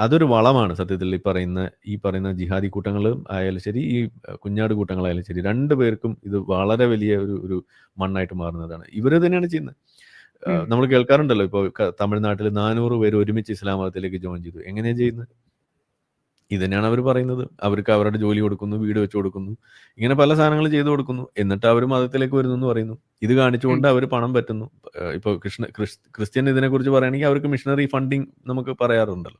അതൊരു വളമാണ് സത്യത്തിൽ. ഈ പറയുന്ന ജിഹാദി കൂട്ടങ്ങൾ ആയാലും ശരി, ഈ കുഞ്ഞാട് കൂട്ടങ്ങളായാലും ശരി, രണ്ടുപേർക്കും ഇത് വളരെ വലിയ ഒരു മണ്ണായിട്ട് മാറുന്നതാണ്. ഇവര് തന്നെയാണ് ചെയ്യുന്നത്. നമ്മൾ കേൾക്കാറുണ്ടല്ലോ, ഇപ്പോൾ തമിഴ്നാട്ടിൽ 400 പേര് ഒരുമിച്ച് ഇസ്ലാം മതത്തിലേക്ക് ജോയിൻ ചെയ്തു. എങ്ങനെയാ ചെയ്യുന്നത്? ഇത് തന്നെയാണ് അവർ പറയുന്നത്. അവർക്ക് അവരുടെ ജോലി കൊടുക്കുന്നു, വീട് വെച്ച് കൊടുക്കുന്നു, ഇങ്ങനെ പല സാധനങ്ങൾ ചെയ്തു കൊടുക്കുന്നു. എന്നിട്ട് അവർ മതത്തിലേക്ക് വരുന്നു എന്ന് പറയുന്നു. ഇത് കാണിച്ചുകൊണ്ട് അവർ പണം പറ്റുന്നു. ഇപ്പോൾ ക്രിസ്ത്യൻ ഇതിനെക്കുറിച്ച് പറയുകയാണെങ്കിൽ അവർക്ക് മിഷണറി ഫണ്ടിങ് നമുക്ക് പറയാറുണ്ടല്ലോ,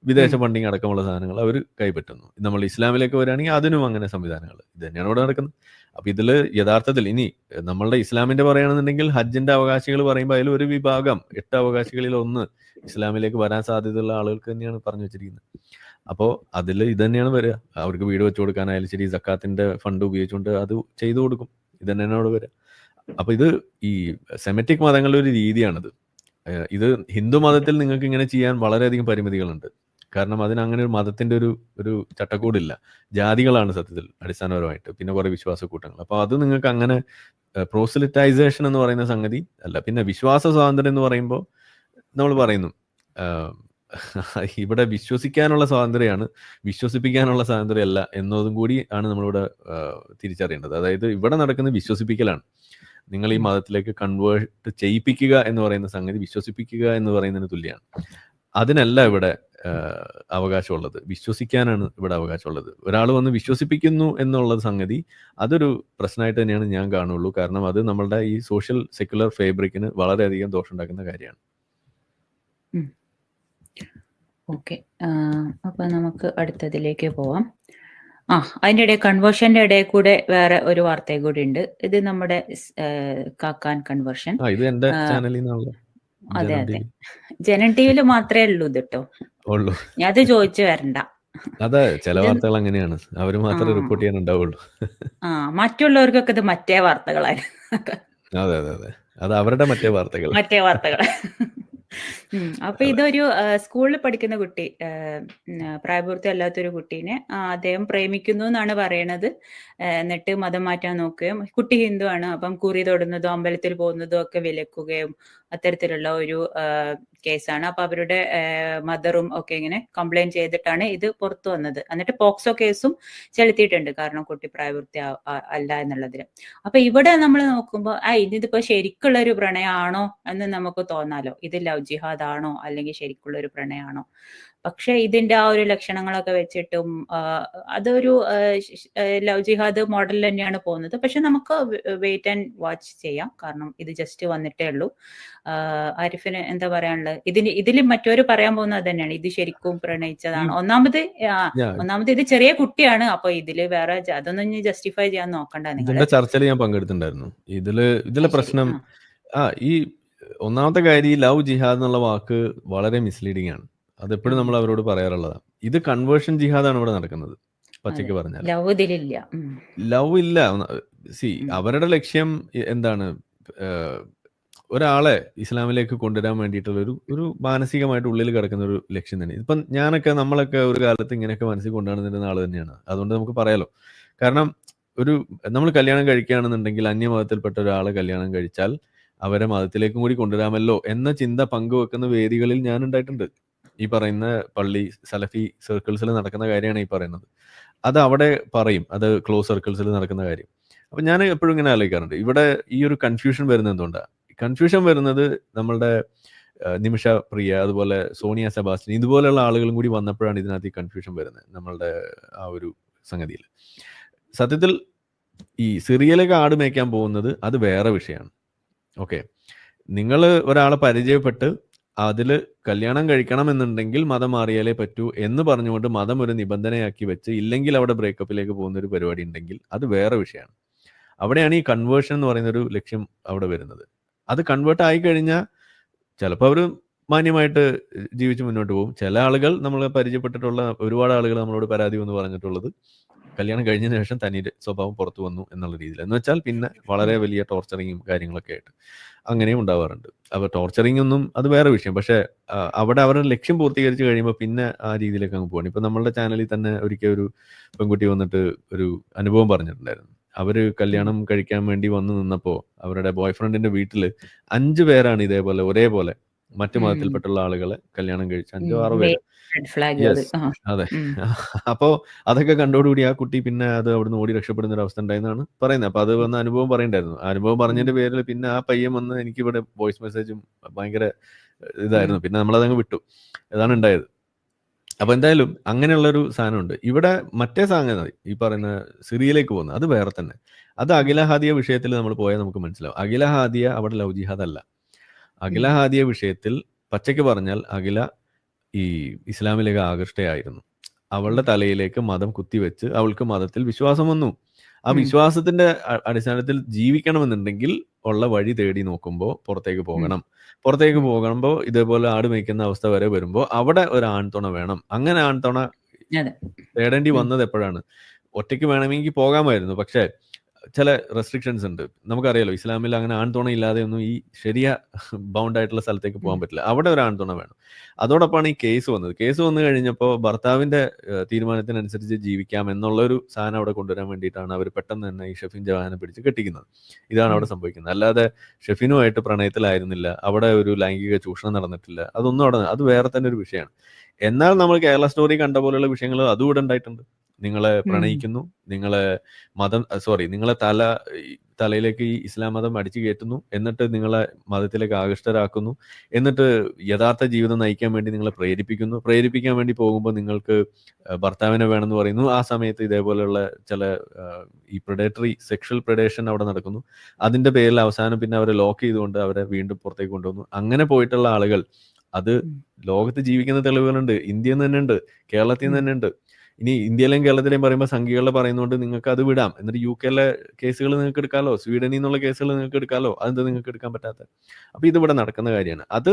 വിദേശ ഫണ്ടിങ് അടക്കമുള്ള സാധനങ്ങൾ അവർ കൈപ്പറ്റുന്നു. നമ്മൾ ഇസ്ലാമിലേക്ക് വരികയാണെങ്കിൽ അതിനും അങ്ങനെ സംവിധാനങ്ങൾ. ഇത് തന്നെയാണ് ഇവിടെ നടക്കുന്നത്. അപ്പോൾ ഇതിൽ യഥാർത്ഥത്തിൽ ഇനി നമ്മളുടെ ഇസ്ലാമിൻ്റെ പറയുകയാണെന്നുണ്ടെങ്കിൽ ഹജ്ജിൻ്റെ അവകാശികൾ പറയുമ്പോൾ അതിൽ ഒരു വിഭാഗം 8 അവകാശികളിൽ ഒന്ന് ഇസ്ലാമിലേക്ക് വരാൻ സാധ്യതയുള്ള ആളുകൾക്ക് തന്നെയാണ് പറഞ്ഞു വെച്ചിരിക്കുന്നത്. അപ്പോൾ അതിൽ ഇത് തന്നെയാണ് വരിക. അവർക്ക് വീട് വെച്ച് കൊടുക്കാനായാലും ശരി, സക്കാത്തിൻ്റെ ഫണ്ട് ഉപയോഗിച്ചുകൊണ്ട് അത് ചെയ്തു കൊടുക്കും. ഇത് തന്നെയാണ് അവിടെ വരിക. അപ്പോൾ ഇത് ഈ സെമറ്റിക് മതങ്ങളുടെ ഒരു രീതിയാണിത്. ഇത് ഹിന്ദു മതത്തിൽ നിങ്ങൾക്ക് ഇങ്ങനെ ചെയ്യാൻ വളരെയധികം പരിമിതികളുണ്ട്. കാരണം അതിനങ്ങനെ ഒരു മതത്തിൻ്റെ ഒരു ചട്ടക്കൂടില്ല. ജാതികളാണ് സത്യത്തിൽ അടിസ്ഥാനപരമായിട്ട്, പിന്നെ കുറേ വിശ്വാസക്കൂട്ടങ്ങൾ. അപ്പോൾ അത് നിങ്ങൾക്ക് അങ്ങനെ പ്രോസിലിറ്റൈസേഷൻ എന്ന് പറയുന്ന സംഗതി അല്ല. പിന്നെ വിശ്വാസ സ്വാതന്ത്ര്യം എന്ന് പറയുമ്പോൾ നമ്മൾ പറയുന്നു ഇവിടെ വിശ്വസിക്കാനുള്ള സ്വാതന്ത്ര്യമാണ്, വിശ്വസിപ്പിക്കാനുള്ള സ്വാതന്ത്ര്യമല്ല എന്നതും കൂടി ആണ് നമ്മളിവിടെ തിരിച്ചറിയേണ്ടത്. അതായത് ഇവിടെ നടക്കുന്നത് വിശ്വസിപ്പിക്കലാണ്. നിങ്ങൾ ഈ മതത്തിലേക്ക് കൺവേർട്ട് ചെയ്യിപ്പിക്കുക എന്ന് പറയുന്ന സംഗതി വിശ്വസിപ്പിക്കുക എന്ന് പറയുന്നതിന് തുല്യമാണ്. അതിനല്ല ഇവിടെ അവകാശമുള്ളത്, വിശ്വസിക്കാനാണ് ഇവിടെ അവകാശമുള്ളത്. ഒരാൾ വന്ന് വിശ്വസിപ്പിക്കുന്നു എന്നുള്ള സംഗതി അതൊരു പ്രശ്നമായിട്ട് തന്നെയാണ് ഞാൻ കാണുള്ളൂ. കാരണം അത് നമ്മളുടെ ഈ സോഷ്യൽ സെക്യുലർ ഫാബ്രിക്കിന് വളരെയധികം ദോഷം ഉണ്ടാക്കുന്ന കാര്യമാണ്. ഓക്കെ, അപ്പൊ നമുക്ക് അടുത്തതിലേക്ക് പോവാം. അതിൻ്റെ ഇടയിൽ കൺവേർഷന്റെ ഇടയിൽ കൂടെ വേറെ ഒരു വാർത്തയും കൂടി ഉണ്ട്. ഇത് നമ്മുടെ കാക്കാൻ കൺവേർഷൻ. ഇത് എന്റെ ചാനലിൽ നിന്നുള്ള. അതെ അതെ, ജനൻ ടിവിയിൽ മാത്രമേ ഉള്ളൂ ഇത് കേട്ടോ. ഞാൻ അത് ചോദിച്ചു വരണ്ട. അതെ, ചില വാർത്തകൾ അങ്ങനെയാണ്, അവര് മാത്രമേ റിപ്പോർട്ട് ചെയ്യാനുണ്ടാവുള്ളൂ. മറ്റുള്ളവർക്കൊക്കെ ഇത് മറ്റേ വാർത്തകളായിരുന്നു. അതെ അതെ അതെ, അത് അവരുടെ മറ്റേ വാർത്തകൾ. അപ്പൊ ഇതൊരു സ്കൂളിൽ പഠിക്കുന്ന കുട്ടി, പ്രായപൂർത്തി അല്ലാത്തൊരു കുട്ടീനെ അദ്ദേഹം പ്രേമിക്കുന്നു എന്നാണ് പറയണത്. എന്നിട്ട് മതം മാറ്റാൻ നോക്കുകയും, കുട്ടി ഹിന്ദു ആണ്, അപ്പം കുറി തൊടുന്നതും അമ്പലത്തിൽ പോകുന്നതും ഒക്കെ വിലക്കുകയും അത്തരത്തിലുള്ള ഒരു കേസാണ്. അപ്പൊ അവരുടെ മദറും ഒക്കെ ഇങ്ങനെ കംപ്ലൈന്റ് ചെയ്തിട്ടാണ് ഇത് പുറത്തു വന്നത്. എന്നിട്ട് പോക്സോ കേസും ചെലുത്തിയിട്ടുണ്ട്, കാരണം കുട്ടി പ്രായപൂർത്തി അല്ല എന്നുള്ളതിന്. അപ്പൊ ഇവിടെ നമ്മൾ നോക്കുമ്പോൾ ഇതിപ്പോ ശരിക്കുള്ള ഒരു പ്രണയമാണോ എന്ന് നമുക്ക് തോന്നാലോ. ഇത് ലവ് ജിഹാദ് ആണോ അല്ലെങ്കിൽ ശരിക്കുള്ള ഒരു പ്രണയമാണോ? പക്ഷെ ഇതിന്റെ ആ ഒരു ലക്ഷണങ്ങളൊക്കെ വെച്ചിട്ടും അതൊരു ലവ് ജിഹാദ് മോഡൽ തന്നെയാണ് പോകുന്നത്. പക്ഷെ നമുക്ക് വെയിറ്റ് ആൻഡ് വാച്ച് ചെയ്യാം, കാരണം ഇത് ജസ്റ്റ് വന്നിട്ടേ ഉള്ളൂ. ആരിഫിന് എന്താ പറയാനുള്ളത്? ഇതിൽ മറ്റൊരു പറയാൻ പോകുന്നത് തന്നെയാണ്, ഇത് ശരിക്കും പ്രണയിച്ചതാണ്. ഒന്നാമത് ഇത് ചെറിയ കുട്ടിയാണ്. അപ്പൊ ഇതില് വേറെ അതൊന്നും ജസ്റ്റിഫൈ ചെയ്യാൻ നോക്കണ്ട. നിങ്ങളുടെ ചർച്ചയിൽ ഞാൻ പങ്കെടുത്തിട്ടുണ്ടായിരുന്നു. ഇതിലെ പ്രശ്നം ഈ ഒന്നാമത്തെ കാര്യം, ഈ ലവ് ജിഹാദ് എന്നുള്ള വാക്ക് വളരെ മിസ്ലീഡിംഗ് ആണ്. അതെപ്പോഴും നമ്മൾ അവരോട് പറയാറുള്ളതാണ്. ഇത് കൺവേർഷൻ ജിഹാദാണ് ഇവിടെ നടക്കുന്നത്, പച്ചയ്ക്ക് പറഞ്ഞാൽ. ലവ് ഇല്ല. അവരുടെ ലക്ഷ്യം എന്താണ്? ഒരാളെ ഇസ്ലാമിലേക്ക് കൊണ്ടുവരാൻ വേണ്ടിയിട്ടുള്ള ഒരു മാനസികമായിട്ട് ഉള്ളിൽ കിടക്കുന്ന ഒരു ലക്ഷ്യം തന്നെ. ഇപ്പം നമ്മളൊക്കെ ഒരു കാലത്ത് ഇങ്ങനെയൊക്കെ മനസ്സിൽ കൊണ്ടുവന്നിരുന്ന ആൾ തന്നെയാണ്. അതുകൊണ്ട് നമുക്ക് പറയാലോ. കാരണം നമ്മൾ കല്യാണം കഴിക്കുകയാണെന്നുണ്ടെങ്കിൽ അന്യമതത്തിൽപ്പെട്ട ഒരാളെ കല്യാണം കഴിച്ചാൽ അവരെ മതത്തിലേക്കും കൂടി കൊണ്ടുവരാമല്ലോ എന്ന ചിന്ത പങ്കുവെക്കുന്ന വേദികളിൽ ഞാൻ ഉണ്ടായിട്ടുണ്ട്. ഈ പറയുന്ന പള്ളി സലഫി സർക്കിൾസിൽ നടക്കുന്ന കാര്യമാണ് ഈ പറയുന്നത്. അത് അവിടെ പറയും, അത് ക്ലോസ് സർക്കിൾസിൽ നടക്കുന്ന കാര്യം. അപ്പം ഞാൻ എപ്പോഴും ഇങ്ങനെ ആലോചിക്കാറുണ്ട്, ഇവിടെ ഈ ഒരു കൺഫ്യൂഷൻ വരുന്നത് എന്തുകൊണ്ടാണ്? കൺഫ്യൂഷൻ വരുന്നത് നമ്മളുടെ നിമിഷ പ്രിയ, അതുപോലെ സോണിയ സെബാസ്റ്റ്യൻ, ഇതുപോലെയുള്ള ആളുകളും കൂടി വന്നപ്പോഴാണ് ഇതിനകത്ത് ഈ കൺഫ്യൂഷൻ വരുന്നത് നമ്മളുടെ ആ ഒരു സംഗതിയിൽ. സത്യത്തിൽ ഈ സിറിയയിലേക്ക് ആട് മേയ്ക്കാൻ പോകുന്നത് അത് വേറെ വിഷയമാണ്. ഓക്കെ, നിങ്ങൾ ഒരാളെ പരിചയപ്പെട്ട് അതിൽ കല്യാണം കഴിക്കണം എന്നുണ്ടെങ്കിൽ മതം മാറിയാലേ പറ്റൂ എന്ന് പറഞ്ഞുകൊണ്ട് മതം ഒരു നിബന്ധനയാക്കി വെച്ച് ഇല്ലെങ്കിൽ അവിടെ ബ്രേക്കപ്പിലേക്ക് പോകുന്ന ഒരു പരിപാടി ഉണ്ടെങ്കിൽ അത് വേറെ വിഷയമാണ്. അവിടെയാണ് ഈ കൺവേർഷൻ എന്ന് പറയുന്നൊരു ലക്ഷ്യം അവിടെ വരുന്നത്. അത് കൺവേർട്ട് ആയി കഴിഞ്ഞാൽ ചിലപ്പോൾ അവർ മാന്യമായിട്ട് ജീവിച്ച് മുന്നോട്ട് പോകും. ചില ആളുകൾ നമ്മൾ പരിചയപ്പെട്ടിട്ടുള്ള ഒരുപാട് ആളുകൾ നമ്മളോട് പരാതി വന്ന് പറഞ്ഞിട്ടുള്ളത് കല്യാണം കഴിഞ്ഞതിന് ശേഷം തനിയുടെ സ്വഭാവം പുറത്തു വന്നു എന്നുള്ള രീതിയിൽ. എന്ന് വെച്ചാൽ പിന്നെ വളരെ വലിയ ടോർച്ചറിങ്ങും കാര്യങ്ങളൊക്കെ ആയിട്ട് അങ്ങനെയും ഉണ്ടാവാറുണ്ട്. അപ്പോൾ ടോർച്ചറിങ് ഒന്നും അത് വേറെ വിഷയം. പക്ഷേ അവിടെ അവരുടെ ലക്ഷ്യം പൂർത്തീകരിച്ച് കഴിയുമ്പോൾ പിന്നെ ആ രീതിയിലേക്ക് അങ്ങ് പോകണം. ഇപ്പം നമ്മളുടെ ചാനലിൽ തന്നെ ഒരിക്കൽ ഒരു പെൺകുട്ടി വന്നിട്ട് ഒരു അനുഭവം പറഞ്ഞിട്ടുണ്ടായിരുന്നു. അവർ കല്യാണം കഴിക്കാൻ വേണ്ടി വന്നു നിന്നപ്പോൾ അവരുടെ ബോയ് ഫ്രണ്ടിന്റെ വീട്ടിൽ 5 പേരാണ് ഇതേപോലെ ഒരേപോലെ മറ്റു മതത്തിൽപ്പെട്ടുള്ള ആളുകളെ കല്യാണം കഴിച്ച 5-6 പേര്. അതെ. അപ്പോ അതൊക്കെ കണ്ടോടുകൂടി ആ കുട്ടി പിന്നെ അത് അവിടുന്ന് ഓടി രക്ഷപ്പെടുന്ന ഒരു അവസ്ഥ ഉണ്ടായെന്നാണ് പറയുന്നത്. അപ്പൊ അത് വന്ന അനുഭവം പറയണ്ടായിരുന്നു. അനുഭവം പറഞ്ഞതിന്റെ പേരിൽ പിന്നെ ആ പയ്യൻ വന്ന് എനിക്കിവിടെ വോയിസ് മെസ്സേജും ഭയങ്കര ഇതായിരുന്നു. പിന്നെ നമ്മളതങ്ങ് വിട്ടു. ഇതാണ് ഉണ്ടായത്. അപ്പൊ എന്തായാലും അങ്ങനെയുള്ളൊരു സാധനമുണ്ട്. ഇവിടെ മറ്റേ സംഗതി ഈ പറയുന്ന സിറിയയിലേക്ക് പോകുന്നത് അത് വേറെ തന്നെ. അത് അഖില ഹാദിയ വിഷയത്തിൽ നമ്മൾ പോയാൽ നമുക്ക് മനസ്സിലാവും. അഖില ഹാദിയ അവിടെ ലവ് ജിഹാദ് അല്ല. അഖില ഹാദിയ വിഷയത്തിൽ പച്ചയ്ക്ക് പറഞ്ഞാൽ അഖില ഈ ഇസ്ലാമിലേക്ക് ആകൃഷ്ടയായിരുന്നു. അവളുടെ തലയിലേക്ക് മതം കുത്തിവെച്ച് അവൾക്ക് മതത്തിൽ വിശ്വാസം വന്നു. ആ വിശ്വാസത്തിന്റെ അടിസ്ഥാനത്തിൽ ജീവിക്കണമെന്നുണ്ടെങ്കിൽ ഉള്ള വഴി തേടി നോക്കുമ്പോൾ പുറത്തേക്ക് പോകണം. പുറത്തേക്ക് പോകുമ്പോൾ ഇതേപോലെ ആട് മേയ്ക്കുന്ന അവസ്ഥ വരെ വരുമ്പോൾ അവിടെ ഒരു ആൺതുണ വേണം. അങ്ങനെ ആൺതുണ തേടേണ്ടി വന്നത് എപ്പോഴാണ്? ഒറ്റയ്ക്ക് വേണമെങ്കിൽ പോകാമായിരുന്നു. പക്ഷേ ചില റെസ്ട്രിക്ഷൻസ് ഉണ്ട്. നമുക്കറിയാലോ ഇസ്ലാമിൽ അങ്ങനെ ആൺതുണ ഇല്ലാതെ ഒന്നും ഈ ശരിയ ബൗണ്ട് ആയിട്ടുള്ള സ്ഥലത്തേക്ക് പോകാൻ പറ്റില്ല. അവിടെ ഒരു ആൺതുണ വേണം. അതോടൊപ്പമാണ് ഈ കേസ് വന്നത്. കേസ് വന്നു കഴിഞ്ഞപ്പോൾ ഭർത്താവിന്റെ തീരുമാനത്തിനനുസരിച്ച് ജീവിക്കാം എന്നുള്ളൊരു സാധനം അവിടെ കൊണ്ടുവരാൻ വേണ്ടിയിട്ടാണ് അവർ പെട്ടെന്ന് തന്നെ ഈ ഷെഫിൻ ജവാനെ പിടിച്ച് കെട്ടിക്കുന്നത്. ഇതാണ് അവിടെ സംഭവിക്കുന്നത്. അല്ലാതെ ഷെഫിനുമായിട്ട് പ്രണയത്തിലായിരുന്നില്ല, അവിടെ ഒരു ലൈംഗിക ചൂഷണം നടന്നിട്ടില്ല, അതൊന്നും അവിടെ, അത് വേറെ തന്നെ ഒരു വിഷയമാണ്. എന്നാൽ നമ്മൾ കേരള സ്റ്റോറി കണ്ട പോലെയുള്ള വിഷയങ്ങൾ അതും ഇവിടെ ഉണ്ടായിട്ടുണ്ട്. നിങ്ങളെ പ്രണയിക്കുന്നു, നിങ്ങളെ നിങ്ങളെ തലയിലേക്ക് ഈ ഇസ്ലാം മതം അടിച്ചു കയറ്റുന്നു, എന്നിട്ട് നിങ്ങളെ മതത്തിലേക്ക് ആകൃഷ്ടരാക്കുന്നു, എന്നിട്ട് യഥാർത്ഥ ജീവിതം നയിക്കാൻ വേണ്ടി നിങ്ങളെ പ്രേരിപ്പിക്കാൻ വേണ്ടി പോകുമ്പോൾ നിങ്ങൾക്ക് ഭർത്താവിനെ വേണമെന്ന് പറയുന്നു. ആ സമയത്ത് ഇതേപോലെയുള്ള ചില ഈ പ്രെഡേറ്ററി സെക്ഷൽ പ്രെഡേഷൻ അവിടെ നടക്കുന്നു. അതിന്റെ പേരിൽ അവസാനം പിന്നെ അവരെ ലോക്ക് ചെയ്തുകൊണ്ട് അവരെ വീണ്ടും പുറത്തേക്ക് കൊണ്ടുവന്നു. അങ്ങനെ പോയിട്ടുള്ള ആളുകൾ അത് ലോകത്ത് ജീവിക്കുന്ന തെളിവുകളുണ്ട്. ഇന്ത്യയിൽ നിന്ന് തന്നെ ഉണ്ട്, കേരളത്തിൽ നിന്ന് തന്നെ ഉണ്ട്. ഇനി ഇന്ത്യയിലെയും കേരളത്തിലെയും പറയുമ്പോൾ സംഖ്യകളിൽ പറയുന്നതുകൊണ്ട് നിങ്ങൾക്ക് അത് വിടാം. എന്നിട്ട് UK കേസുകൾ നിങ്ങൾക്ക് എടുക്കാമല്ലോ, സ്വീഡനിൽ നിന്നുള്ള കേസുകൾ നിങ്ങൾക്ക് എടുക്കാമല്ലോ, അതെന്താ നിങ്ങൾക്ക് എടുക്കാൻ പറ്റാത്ത? അപ്പൊ ഇതിവിടെ നടക്കുന്ന കാര്യമാണ്. അത്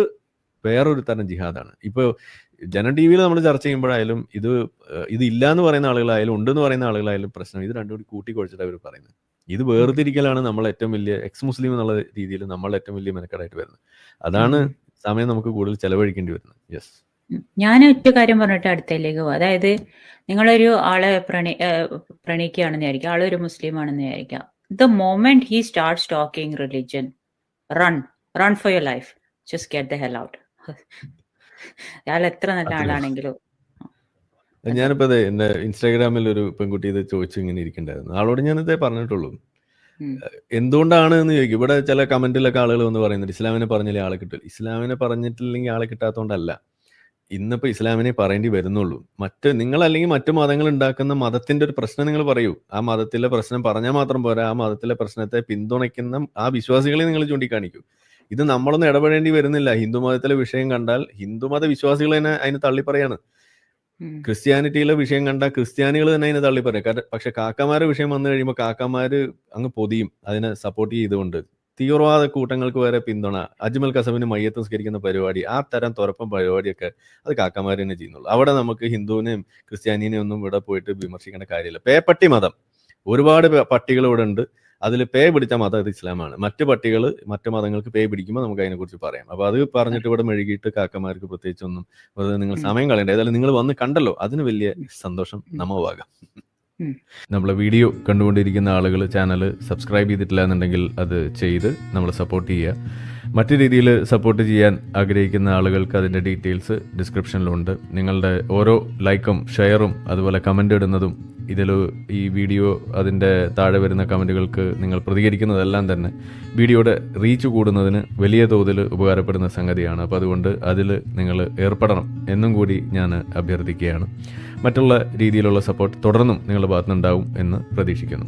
വേറൊരു തരം ജിഹാദാണ്. ഇപ്പോൾ ജനം TV നമ്മൾ ചർച്ച ചെയ്യുമ്പോഴായാലും ഇത് ഇല്ല എന്ന് പറയുന്ന ആളുകളായാലും ഉണ്ടെന്ന് പറയുന്ന ആളുകളായാലും പ്രശ്നം ഇത് രണ്ടും കൂടി കൂട്ടിക്കൊഴിച്ചിട്ട് അവർ പറയുന്നത്. ഇത് വേർതിരിക്കലാണ് നമ്മൾ ഏറ്റവും വലിയ എക്സ് മുസ്ലിം എന്നുള്ള രീതിയിൽ നമ്മൾ ഏറ്റവും വലിയ മെനക്കെടായിട്ട് വരുന്നത്. അതാണ് സമയം നമുക്ക് കൂടുതൽ ചെലവഴിക്കേണ്ടി വരുന്നത്. യെസ്, ഞാൻ ഒറ്റ കാര്യം പറഞ്ഞിട്ട് അടുത്തതിലേക്ക് പോകും. അതായത് നിങ്ങളൊരു ആളെ പ്രണയിക്കുകയാണെന്ന് വിചാരിക്കുക, ആളൊരു മുസ്ലിം ആണെന്ന് വിചാരിക്കുക. The moment he starts talking religion, run for your life, just get the hell out. അയാൾ എത്ര നല്ല ആളാണെങ്കിലും. ഞാനിപ്പോ എന്റെ ഇൻസ്റ്റാഗ്രാമിൽ ഒരു പെൺകുട്ടി ഇത് ചോദിച്ചു ഇങ്ങനെ ഇരിക്കണ്ടായിരുന്നു. ആളോട് ഞാനിതേ പറഞ്ഞിട്ടുള്ളൂ. എന്തുകൊണ്ടാണ് എന്ന് ചോദിക്കും. ഇവിടെ ചില കമന്റിലൊക്കെ ആളുകൾ വന്ന് പറയുന്നുണ്ട് ഇസ്ലാമിനെ പറഞ്ഞാലേ ആളെ കിട്ടില്ല. ഇസ്ലാമിനെ പറഞ്ഞിട്ടില്ലെങ്കിൽ ആളെ കിട്ടാത്തതുകൊണ്ടല്ല, ഇന്നിപ്പോ ഇസ്ലാമിനെ പറയേണ്ടി വരുന്നുള്ളൂ. നിങ്ങൾ അല്ലെങ്കിൽ മറ്റു മതങ്ങൾ ഉണ്ടാക്കുന്ന മതത്തിന്റെ ഒരു പ്രശ്നം നിങ്ങൾ പറയൂ. ആ മതത്തിലെ പ്രശ്നം പറഞ്ഞാൽ മാത്രം പോരാ, ആ മതത്തിലെ പ്രശ്നത്തെ പിന്തുണയ്ക്കുന്ന ആ വിശ്വാസികളെ നിങ്ങൾ ചൂണ്ടിക്കാണിക്കൂ. ഇത് നമ്മളൊന്നും ഇടപെടേണ്ടി വരുന്നില്ല. ഹിന്ദു മതത്തിലെ വിഷയം കണ്ടാൽ ഹിന്ദുമത വിശ്വാസികൾ തന്നെ അതിന് തള്ളിപ്പറയാണ്. ക്രിസ്ത്യാനിറ്റിയിലെ വിഷയം കണ്ടാൽ ക്രിസ്ത്യാനികൾ തന്നെ അതിനെ തള്ളിപ്പറയും. പക്ഷെ കാക്കമാരുടെ വിഷയം വന്നു കഴിയുമ്പോൾ കാക്കമാര് അങ്ങ് പൊതിയും അതിനെ സപ്പോർട്ട് ചെയ്തുകൊണ്ട്. തീവ്രവാദ കൂട്ടങ്ങൾക്ക് വരെ പിന്തുണ, അജ്മൽ കസബിന് മയ്യത്ത് സംസ്കരിക്കുന്ന പരിപാടി, ആ തരം തുറപ്പം പരിപാടിയൊക്കെ അത് കാക്കമാർ തന്നെ ചെയ്യുന്നുള്ളൂ. അവിടെ നമുക്ക് ഹിന്ദുവിനെയും ക്രിസ്ത്യാനിനെയും ഒന്നും ഇവിടെ പോയിട്ട് വിമർശിക്കേണ്ട കാര്യമില്ല. പേപ്പട്ടി മതം, ഒരുപാട് പട്ടികൾ ഇവിടെ ഉണ്ട്. അതിൽ പേ പിടിച്ച മതം ഇത് ഇസ്ലാമാണ്. മറ്റു പട്ടികൾ മറ്റു മതങ്ങൾക്ക് പേ പിടിക്കുമ്പോൾ നമുക്ക് അതിനെക്കുറിച്ച് പറയാം. അപ്പൊ അത് പറഞ്ഞിട്ട് ഇവിടെ മെഴുകിയിട്ട് കാക്കമാർക്ക് പ്രത്യേകിച്ചൊന്നും വെറുതെ നിങ്ങൾ സമയം കളയണ്ട. ഏതായാലും നിങ്ങൾ വന്ന് കണ്ടല്ലോ, അതിന് വലിയ സന്തോഷം നമ്മവാകാം. നമ്മളെ വീഡിയോ കണ്ടുകൊണ്ടിരിക്കുന്ന ആളുകൾ ചാനൽ സബ്സ്ക്രൈബ് ചെയ്തിട്ടില്ല എന്നുണ്ടെങ്കിൽ അത് ചെയ്ത് നമ്മളെ സപ്പോർട്ട് ചെയ്യുക. മറ്റു രീതിയിൽ സപ്പോർട്ട് ചെയ്യാൻ ആഗ്രഹിക്കുന്ന ആളുകൾക്ക് അതിൻ്റെ ഡീറ്റെയിൽസ് ഡിസ്ക്രിപ്ഷനിലുണ്ട്. നിങ്ങളുടെ ഓരോ ലൈക്കും ഷെയറും അതുപോലെ കമൻ്റ് ഇടുന്നതും ഈ വീഡിയോ അതിൻ്റെ താഴെ വരുന്ന കമൻറ്റുകൾക്ക് നിങ്ങൾ പ്രതികരിക്കുന്നതെല്ലാം തന്നെ വീഡിയോയുടെ റീച്ച് കൂടുന്നതിന് വലിയ തോതിൽ ഉപകാരപ്പെടുന്ന സംഗതിയാണ്. അപ്പോൾ അതുകൊണ്ട് അതിൽ നിങ്ങൾ ഏർപ്പെടണം എന്നും കൂടി ഞാൻ അഭ്യർത്ഥിക്കുകയാണ്. മറ്റുള്ള രീതിയിലുള്ള സപ്പോർട്ട് തുടർന്നും നിങ്ങളുടെ ഭാഗത്തുനിന്നുണ്ടാവും എന്ന് പ്രതീക്ഷിക്കുന്നു.